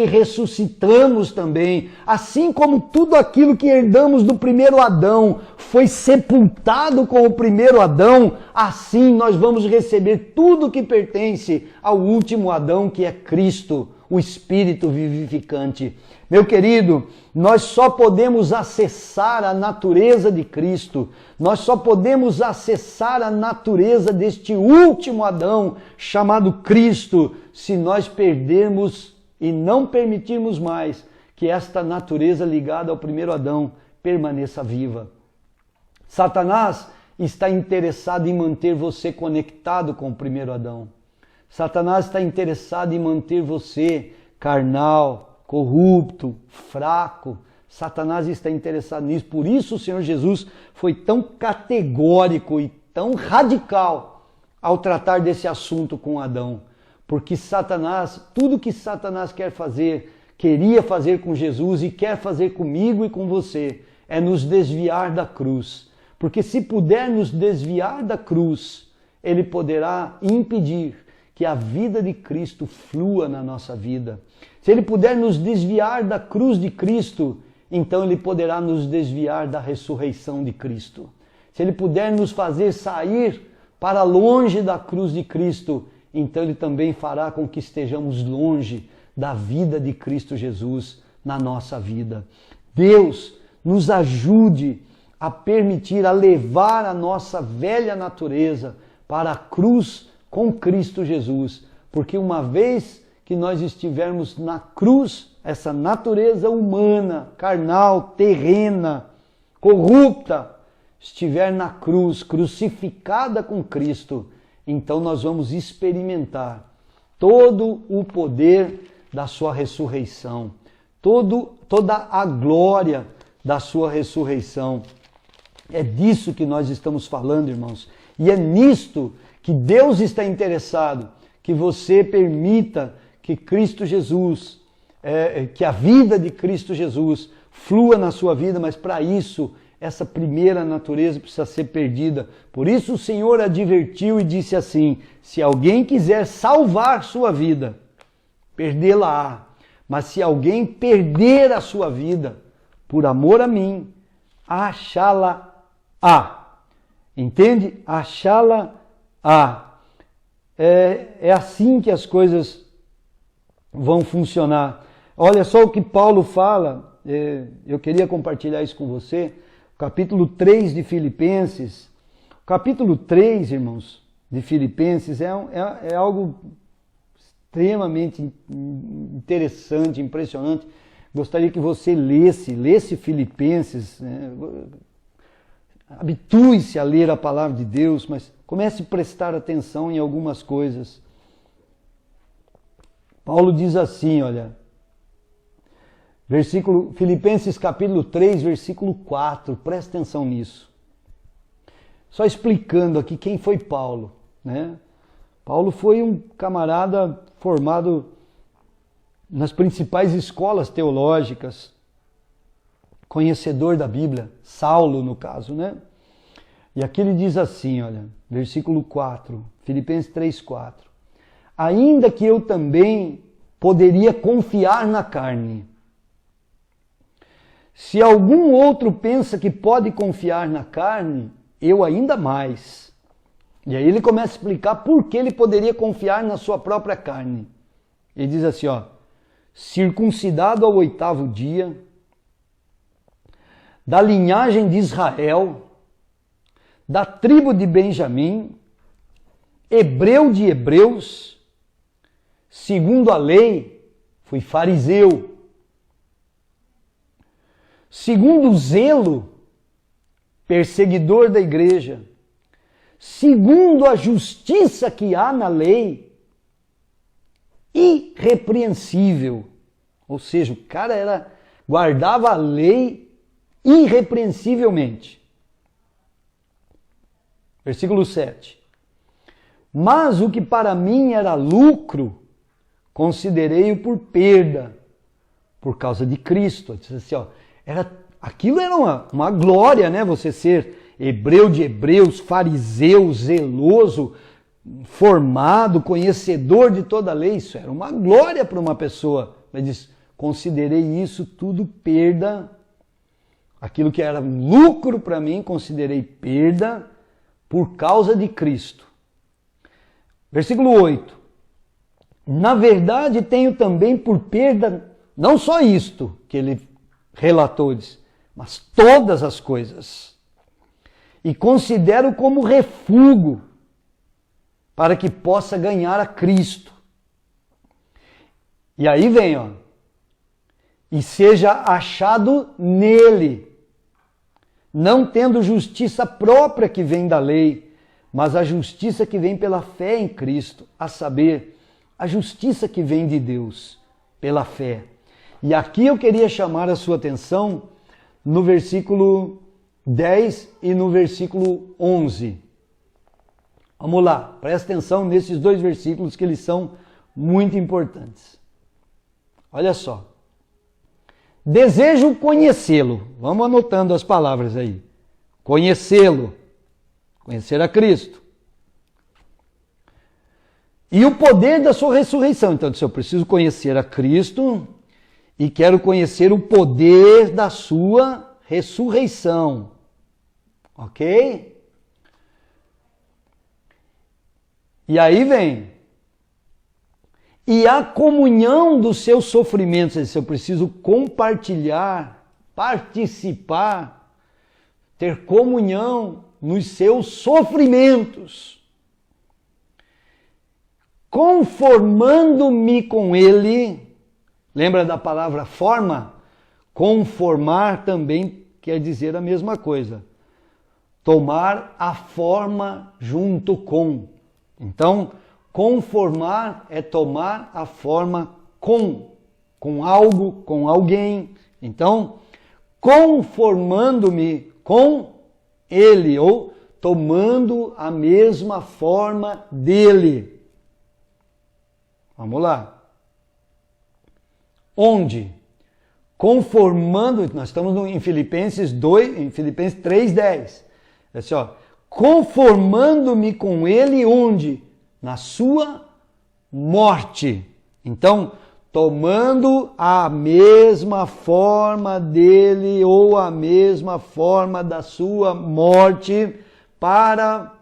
ressuscitamos também. Assim como tudo aquilo que herdamos do primeiro Adão foi sepultado com o primeiro Adão, assim nós vamos receber tudo que pertence ao último Adão, que é Cristo, o Espírito vivificante. Meu querido, nós só podemos acessar a natureza de Cristo, nós só podemos acessar a natureza deste último Adão, chamado Cristo, se nós perdermos e não permitirmos mais que esta natureza ligada ao primeiro Adão permaneça viva. Satanás está interessado em manter você conectado com o primeiro Adão. Satanás está interessado em manter você carnal, corrupto, fraco. Satanás está interessado nisso. Por isso o Senhor Jesus foi tão categórico e tão radical ao tratar desse assunto com Adão. Porque Satanás, tudo que Satanás queria fazer com Jesus e quer fazer comigo e com você, é nos desviar da cruz. Porque se puder nos desviar da cruz, ele poderá impedir que a vida de Cristo flua na nossa vida. Se ele puder nos desviar da cruz de Cristo, então ele poderá nos desviar da ressurreição de Cristo. Se ele puder nos fazer sair para longe da cruz de Cristo, então ele também fará com que estejamos longe da vida de Cristo Jesus na nossa vida. Deus nos ajude a permitir, a levar a nossa velha natureza para a cruz com Cristo Jesus, porque uma vez que nós estivermos na cruz, essa natureza humana, carnal, terrena, corrupta, estiver na cruz, crucificada com Cristo, então nós vamos experimentar todo o poder da sua ressurreição, toda a glória da sua ressurreição. É disso que nós estamos falando, irmãos. E é nisto que Deus está interessado, que você permita que Cristo Jesus, que a vida de Cristo Jesus flua na sua vida, mas para isso, essa primeira natureza precisa ser perdida. Por isso o Senhor advertiu e disse assim: se alguém quiser salvar sua vida, perdê-la-á. Mas se alguém perder a sua vida, por amor a mim, achá-la-á. Entende? Achá-la-á. É assim que as coisas vão funcionar. Olha só o que Paulo fala, eu queria compartilhar isso com você. Capítulo 3 de Filipenses. Capítulo 3, irmãos, de Filipenses é algo extremamente interessante, impressionante. Gostaria que você lesse Filipenses, né? Habitue-se a ler a palavra de Deus, mas comece a prestar atenção em algumas coisas. Paulo diz assim, olha, Filipenses capítulo 3, versículo 4, presta atenção nisso. Só explicando aqui quem foi Paulo, né? Paulo foi um camarada formado nas principais escolas teológicas, conhecedor da Bíblia, Saulo no caso, né? E aqui ele diz assim, olha, versículo 4, Filipenses 3, 4. Ainda que eu também poderia confiar na carne. Se algum outro pensa que pode confiar na carne, eu ainda mais. E aí ele começa a explicar por que ele poderia confiar na sua própria carne. Ele diz assim, ó, circuncidado ao 8º dia, da linhagem de Israel, da tribo de Benjamim, hebreu de hebreus, segundo a lei, fui fariseu, segundo o zelo, perseguidor da igreja, segundo a justiça que há na lei, irrepreensível. Ou seja, o cara guardava a lei irrepreensivelmente. Versículo 7. Mas o que para mim era lucro, considerei-o por perda, por causa de Cristo. Assim, ó, aquilo era uma glória, né? Você ser hebreu de hebreus, fariseu, zeloso, formado, conhecedor de toda a lei. Isso era uma glória para uma pessoa. Mas diz, considerei isso tudo perda. Aquilo que era lucro para mim, considerei perda por causa de Cristo. Versículo 8. Na verdade, tenho também por perda, não só isto que ele relatou, mas todas as coisas. E considero como refúgio para que possa ganhar a Cristo. E aí vem, ó. E seja achado nele, não tendo justiça própria que vem da lei, mas a justiça que vem pela fé em Cristo, a saber, a justiça que vem de Deus, pela fé. E aqui eu queria chamar a sua atenção no versículo 10 e no versículo 11. Vamos lá, presta atenção nesses dois versículos que eles são muito importantes. Olha só. Desejo conhecê-lo. Vamos anotando as palavras aí. Conhecê-lo. Conhecer a Cristo. E o poder da sua ressurreição. Então, se eu preciso conhecer a Cristo e quero conhecer o poder da sua ressurreição. Ok? E aí vem. E a comunhão dos seus sofrimentos. Se eu preciso compartilhar, participar, ter comunhão nos seus sofrimentos, conformando-me com ele. Lembra da palavra forma? Conformar também quer dizer a mesma coisa. Tomar a forma junto com. Então, conformar é tomar a forma com algo, com alguém. Então, conformando-me com ele, ou tomando a mesma forma dele. Vamos lá. Onde? Conformando, nós estamos em Filipenses 2, em Filipenses 3:10. É assim, ó, conformando-me com ele onde? Na sua morte. Então, tomando a mesma forma dele ou a mesma forma da sua morte para,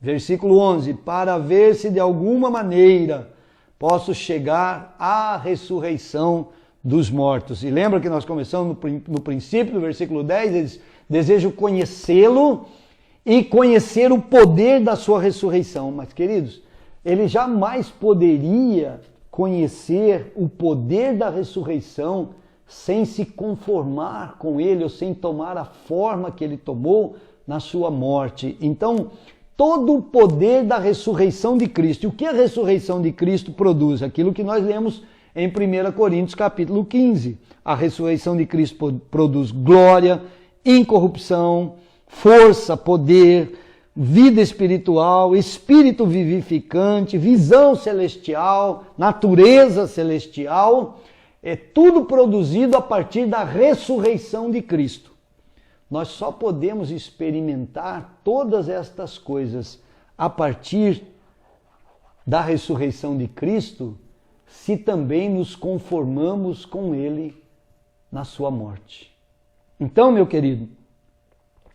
versículo 11, para ver se de alguma maneira posso chegar à ressurreição dos mortos. E lembra que nós começamos no princípio do versículo 10, eles desejam conhecê-lo e conhecer o poder da sua ressurreição. Mas, queridos, ele jamais poderia conhecer o poder da ressurreição sem se conformar com ele ou sem tomar a forma que ele tomou na sua morte. Então, todo o poder da ressurreição de Cristo. E o que a ressurreição de Cristo produz? Aquilo que nós lemos em 1 Coríntios capítulo 15. A ressurreição de Cristo produz glória, incorrupção, força, poder, vida espiritual, espírito vivificante, visão celestial, natureza celestial. É tudo produzido a partir da ressurreição de Cristo. Nós só podemos experimentar todas estas coisas a partir da ressurreição de Cristo se também nos conformamos com Ele na sua morte. Então, meu querido,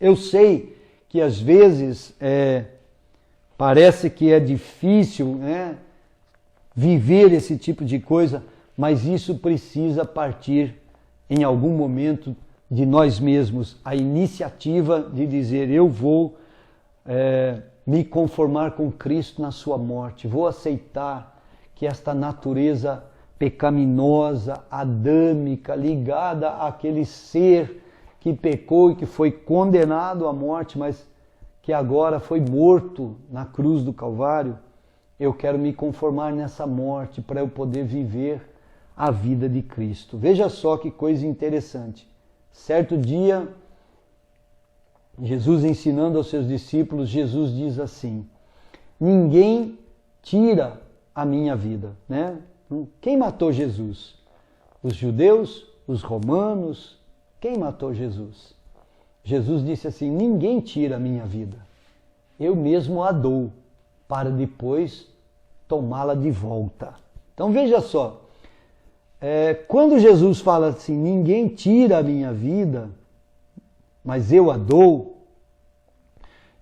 eu sei que às vezes parece que é difícil, né, viver esse tipo de coisa, mas isso precisa partir em algum momento de nós mesmos, a iniciativa de dizer eu vou me conformar com Cristo na sua morte, vou aceitar que esta natureza pecaminosa, adâmica, ligada àquele ser que pecou e que foi condenado à morte, mas que agora foi morto na cruz do Calvário, eu quero me conformar nessa morte para eu poder viver a vida de Cristo. Veja só que coisa interessante. Certo dia, Jesus ensinando aos seus discípulos, Jesus diz assim: ninguém tira a minha vida, né? Quem matou Jesus? Os judeus? Os romanos? Quem matou Jesus? Jesus disse assim: ninguém tira a minha vida, eu mesmo a dou, para depois tomá-la de volta. Então veja só, quando Jesus fala assim, ninguém tira a minha vida, mas eu a dou,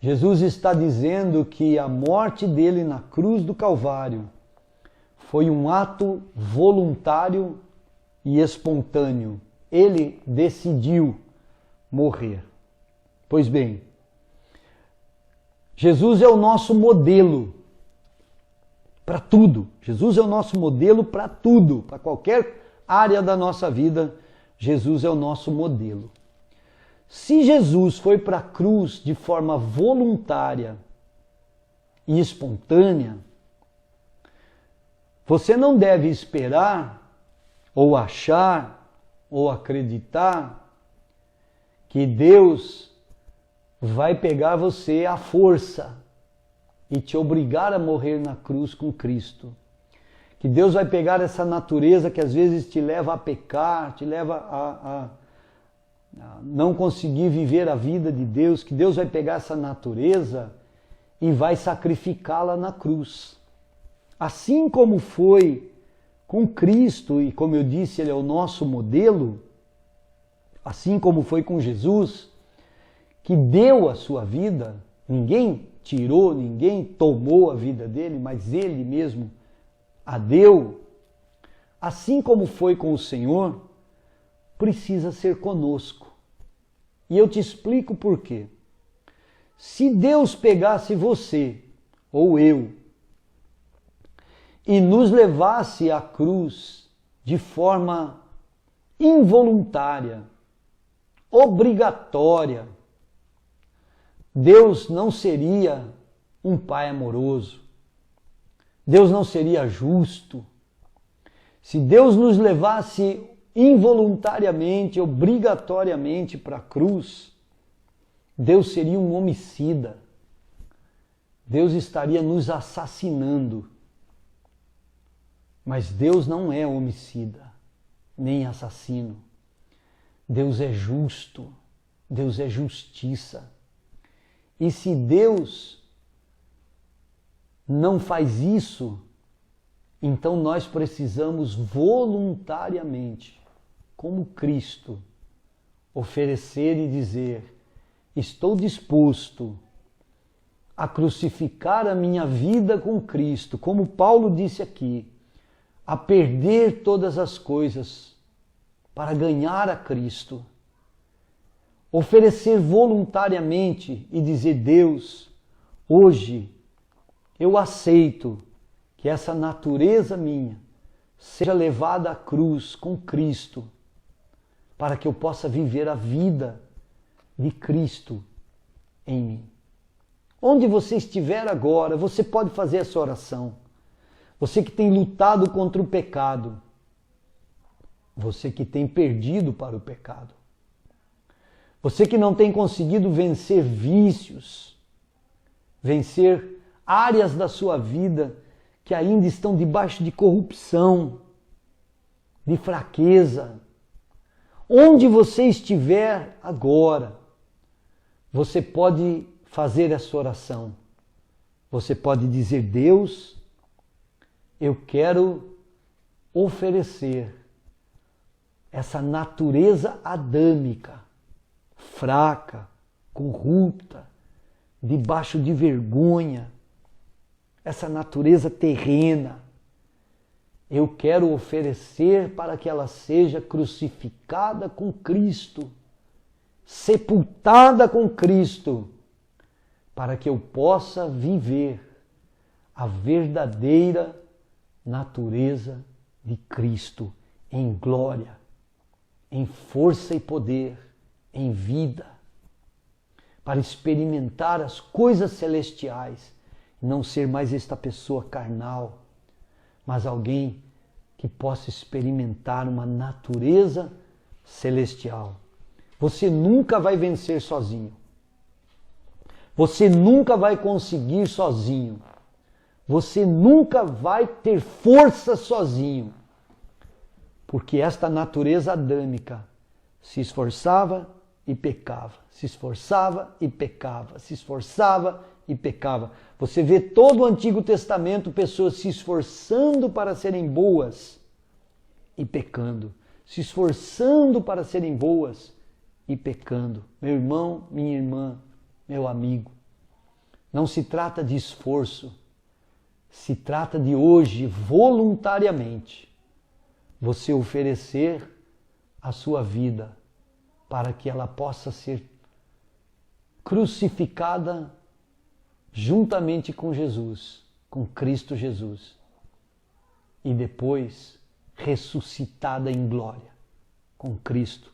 Jesus está dizendo que a morte dele na cruz do Calvário foi um ato voluntário e espontâneo. Ele decidiu morrer. Pois bem, Jesus é o nosso modelo para tudo. Jesus é o nosso modelo para tudo, para qualquer área da nossa vida. Jesus é o nosso modelo. Se Jesus foi para a cruz de forma voluntária e espontânea, você não deve esperar, ou achar, ou acreditar que Deus vai pegar você à força e te obrigar a morrer na cruz com Cristo. Que Deus vai pegar essa natureza que às vezes te leva a pecar, te leva a não conseguir viver a vida de Deus, que Deus vai pegar essa natureza e vai sacrificá-la na cruz. Assim como foi com Cristo, e como eu disse, Ele é o nosso modelo, assim como foi com Jesus, que deu a sua vida, ninguém tirou, ninguém tomou a vida dele, mas Ele mesmo a deu. Assim como foi com o Senhor, precisa ser conosco. E eu te explico por quê. Se Deus pegasse você, ou eu, e nos levasse à cruz de forma involuntária, obrigatória, Deus não seria um Pai amoroso. Deus não seria justo. Se Deus nos levasse involuntariamente, obrigatoriamente para a cruz, Deus seria um homicida. Deus estaria nos assassinando. Mas Deus não é homicida, nem assassino. Deus é justo, Deus é justiça. E se Deus não faz isso, então nós precisamos voluntariamente, como Cristo, oferecer e dizer: estou disposto a crucificar a minha vida com Cristo, como Paulo disse aqui, a perder todas as coisas para ganhar a Cristo. Oferecer voluntariamente e dizer: Deus, hoje eu aceito que essa natureza minha seja levada à cruz com Cristo, para que eu possa viver a vida de Cristo em mim. Onde você estiver agora, você pode fazer essa oração. Você que tem lutado contra o pecado, você que tem perdido para o pecado, você que não tem conseguido vencer vícios, vencer áreas da sua vida que ainda estão debaixo de corrupção, de fraqueza. Onde você estiver agora, você pode fazer essa oração. Você pode dizer: Deus, eu quero oferecer essa natureza adâmica, fraca, corrupta, debaixo de vergonha, essa natureza terrena. Eu quero oferecer para que ela seja crucificada com Cristo, sepultada com Cristo, para que eu possa viver a verdadeira natureza de Cristo em glória, em força e poder, em vida, para experimentar as coisas celestiais, e não ser mais esta pessoa carnal, mas alguém que possa experimentar uma natureza celestial. Você nunca vai vencer sozinho. Você nunca vai conseguir sozinho. Você nunca vai ter força sozinho. Porque esta natureza adâmica se esforçava e pecava, se esforçava e pecava, se esforçava e pecava. Você vê todo o Antigo Testamento pessoas se esforçando para serem boas e pecando, se esforçando para serem boas e pecando. Meu irmão, minha irmã, meu amigo, não se trata de esforço, Se trata de hoje, voluntariamente, você oferecer a sua vida para que ela possa ser crucificada juntamente com Jesus, com Cristo Jesus, e depois ressuscitada em glória com Cristo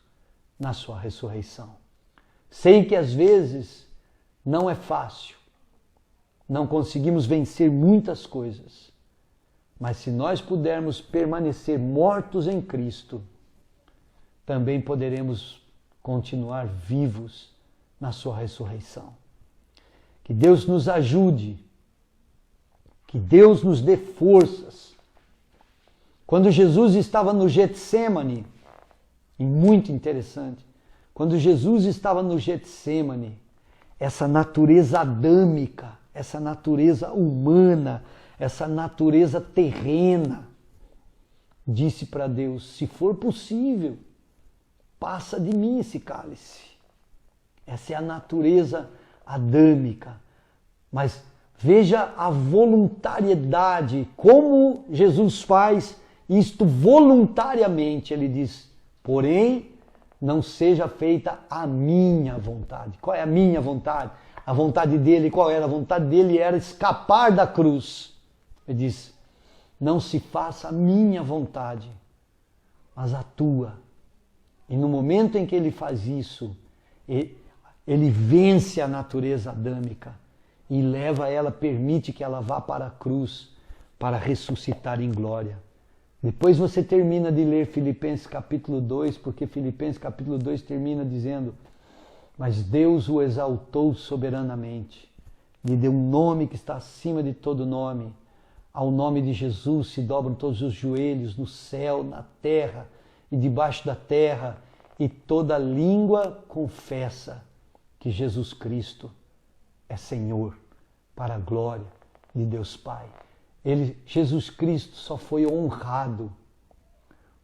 na sua ressurreição. Sei que às vezes não é fácil, não conseguimos vencer muitas coisas, mas se nós pudermos permanecer mortos em Cristo, também poderemos continuar vivos na sua ressurreição. Que Deus nos ajude, que Deus nos dê forças. Quando Jesus estava no Getsêmani, e muito interessante, quando Jesus estava no Getsêmani, essa natureza adâmica, essa natureza humana, essa natureza terrena, disse para Deus: se for possível, passa de mim esse cálice. Essa é a natureza adâmica. Mas veja a voluntariedade, como Jesus faz isto voluntariamente. Ele diz: porém, não seja feita a minha vontade. Qual é a minha vontade? A vontade dele, qual era? A vontade dele era escapar da cruz. Ele diz: não se faça a minha vontade, mas a tua. E no momento em que ele faz isso, ele vence a natureza adâmica e leva ela, permite que ela vá para a cruz para ressuscitar em glória. Depois você termina de ler Filipenses capítulo 2, porque Filipenses capítulo 2 termina dizendo: mas Deus o exaltou soberanamente, lhe deu um nome que está acima de todo nome. Ao nome de Jesus se dobram todos os joelhos no céu, na terra e debaixo da terra, e toda língua confessa que Jesus Cristo é Senhor, para a glória de Deus Pai. Jesus Cristo só foi honrado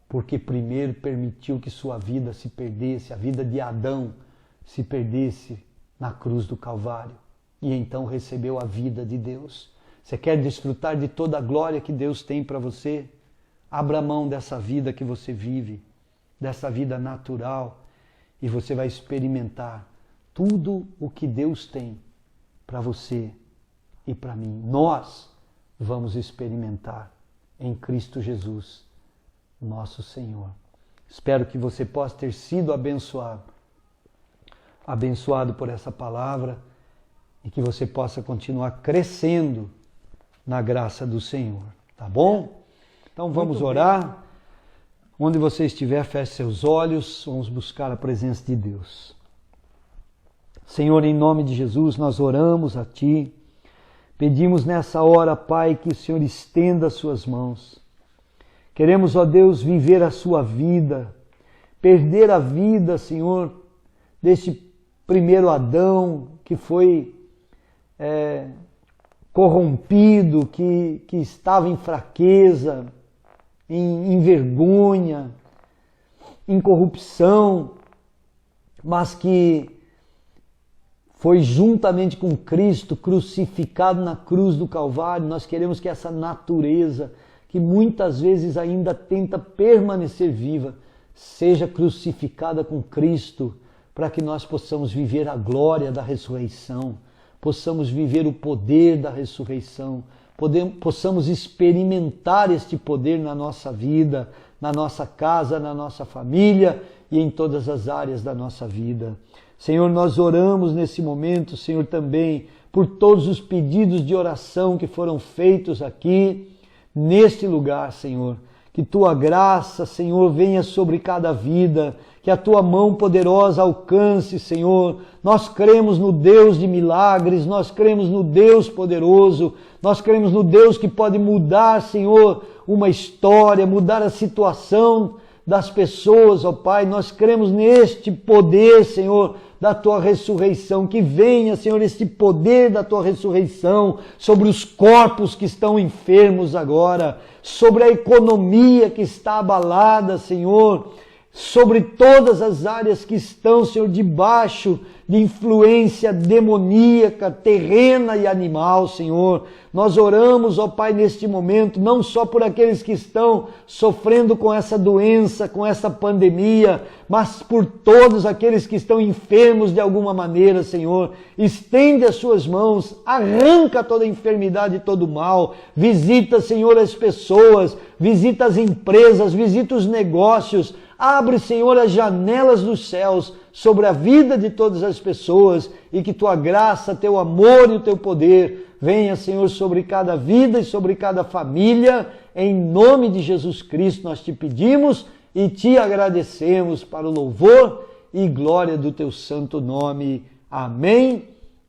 porque primeiro permitiu que sua vida se perdesse, a vida de Adão se perdesse na cruz do Calvário, e então recebeu a vida de Deus. Você quer desfrutar de toda a glória que Deus tem para você? Abra mão dessa vida que você vive, dessa vida natural, e você vai experimentar tudo o que Deus tem para você e para mim. Nós vamos experimentar em Cristo Jesus, nosso Senhor. Espero que você possa ter sido abençoado por essa palavra, e que você possa continuar crescendo na graça do Senhor, tá bom? Então vamos orar. Onde você estiver, feche seus olhos, vamos buscar a presença de Deus. Senhor, em nome de Jesus, nós oramos a Ti, pedimos nessa hora, Pai, que o Senhor estenda as suas mãos. Queremos, ó Deus, viver a sua vida, perder a vida, Senhor, deste primeiro Adão que foi corrompido, que estava em fraqueza, em vergonha, em corrupção, mas que foi juntamente com Cristo crucificado na cruz do Calvário. Nós queremos que essa natureza, que muitas vezes ainda tenta permanecer viva, seja crucificada com Cristo, para que nós possamos viver a glória da ressurreição, possamos viver o poder da ressurreição, possamos experimentar este poder na nossa vida, na nossa casa, na nossa família e em todas as áreas da nossa vida. Senhor, nós oramos nesse momento, Senhor, também por todos os pedidos de oração que foram feitos aqui, neste lugar, Senhor. Que Tua graça, Senhor, venha sobre cada vida, que a Tua mão poderosa alcance, Senhor. Nós cremos no Deus de milagres, nós cremos no Deus poderoso, nós cremos no Deus que pode mudar, Senhor, uma história, mudar a situação das pessoas, ó Pai. Nós cremos neste poder, Senhor, da Tua ressurreição. Que venha, Senhor, este poder da Tua ressurreição sobre os corpos que estão enfermos agora, sobre a economia que está abalada, Senhor. sobre todas as áreas que estão, Senhor, debaixo de influência demoníaca, terrena e animal, Senhor. Nós oramos, ó Pai, neste momento, não só por aqueles que estão sofrendo com essa doença, com essa pandemia, mas por todos aqueles que estão enfermos de alguma maneira, Senhor. Estende as suas mãos, arranca toda a enfermidade e todo o mal. Visita, Senhor, as pessoas, visita as empresas, visita os negócios. Abre, Senhor, as janelas dos céus sobre a vida de todas as pessoas e que tua graça, teu amor e o teu poder venha, Senhor, sobre cada vida e sobre cada família. Em nome de Jesus Cristo nós te pedimos e te agradecemos para o louvor e glória do teu santo nome. Amém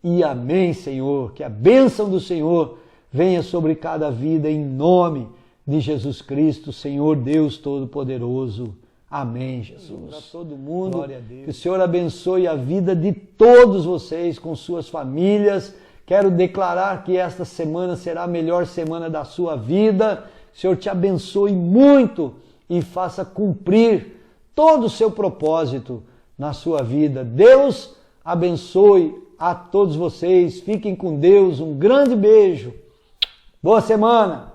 e amém, Senhor. Que a bênção do Senhor venha sobre cada vida em nome de Jesus Cristo, Senhor Deus Todo-Poderoso. Amém, Jesus. Para todo mundo, glória a Deus. Que o Senhor abençoe a vida de todos vocês com suas famílias. Quero declarar que esta semana será a melhor semana da sua vida. O Senhor te abençoe muito e faça cumprir todo o seu propósito na sua vida. Deus abençoe a todos vocês. Fiquem com Deus. Um grande beijo. Boa semana.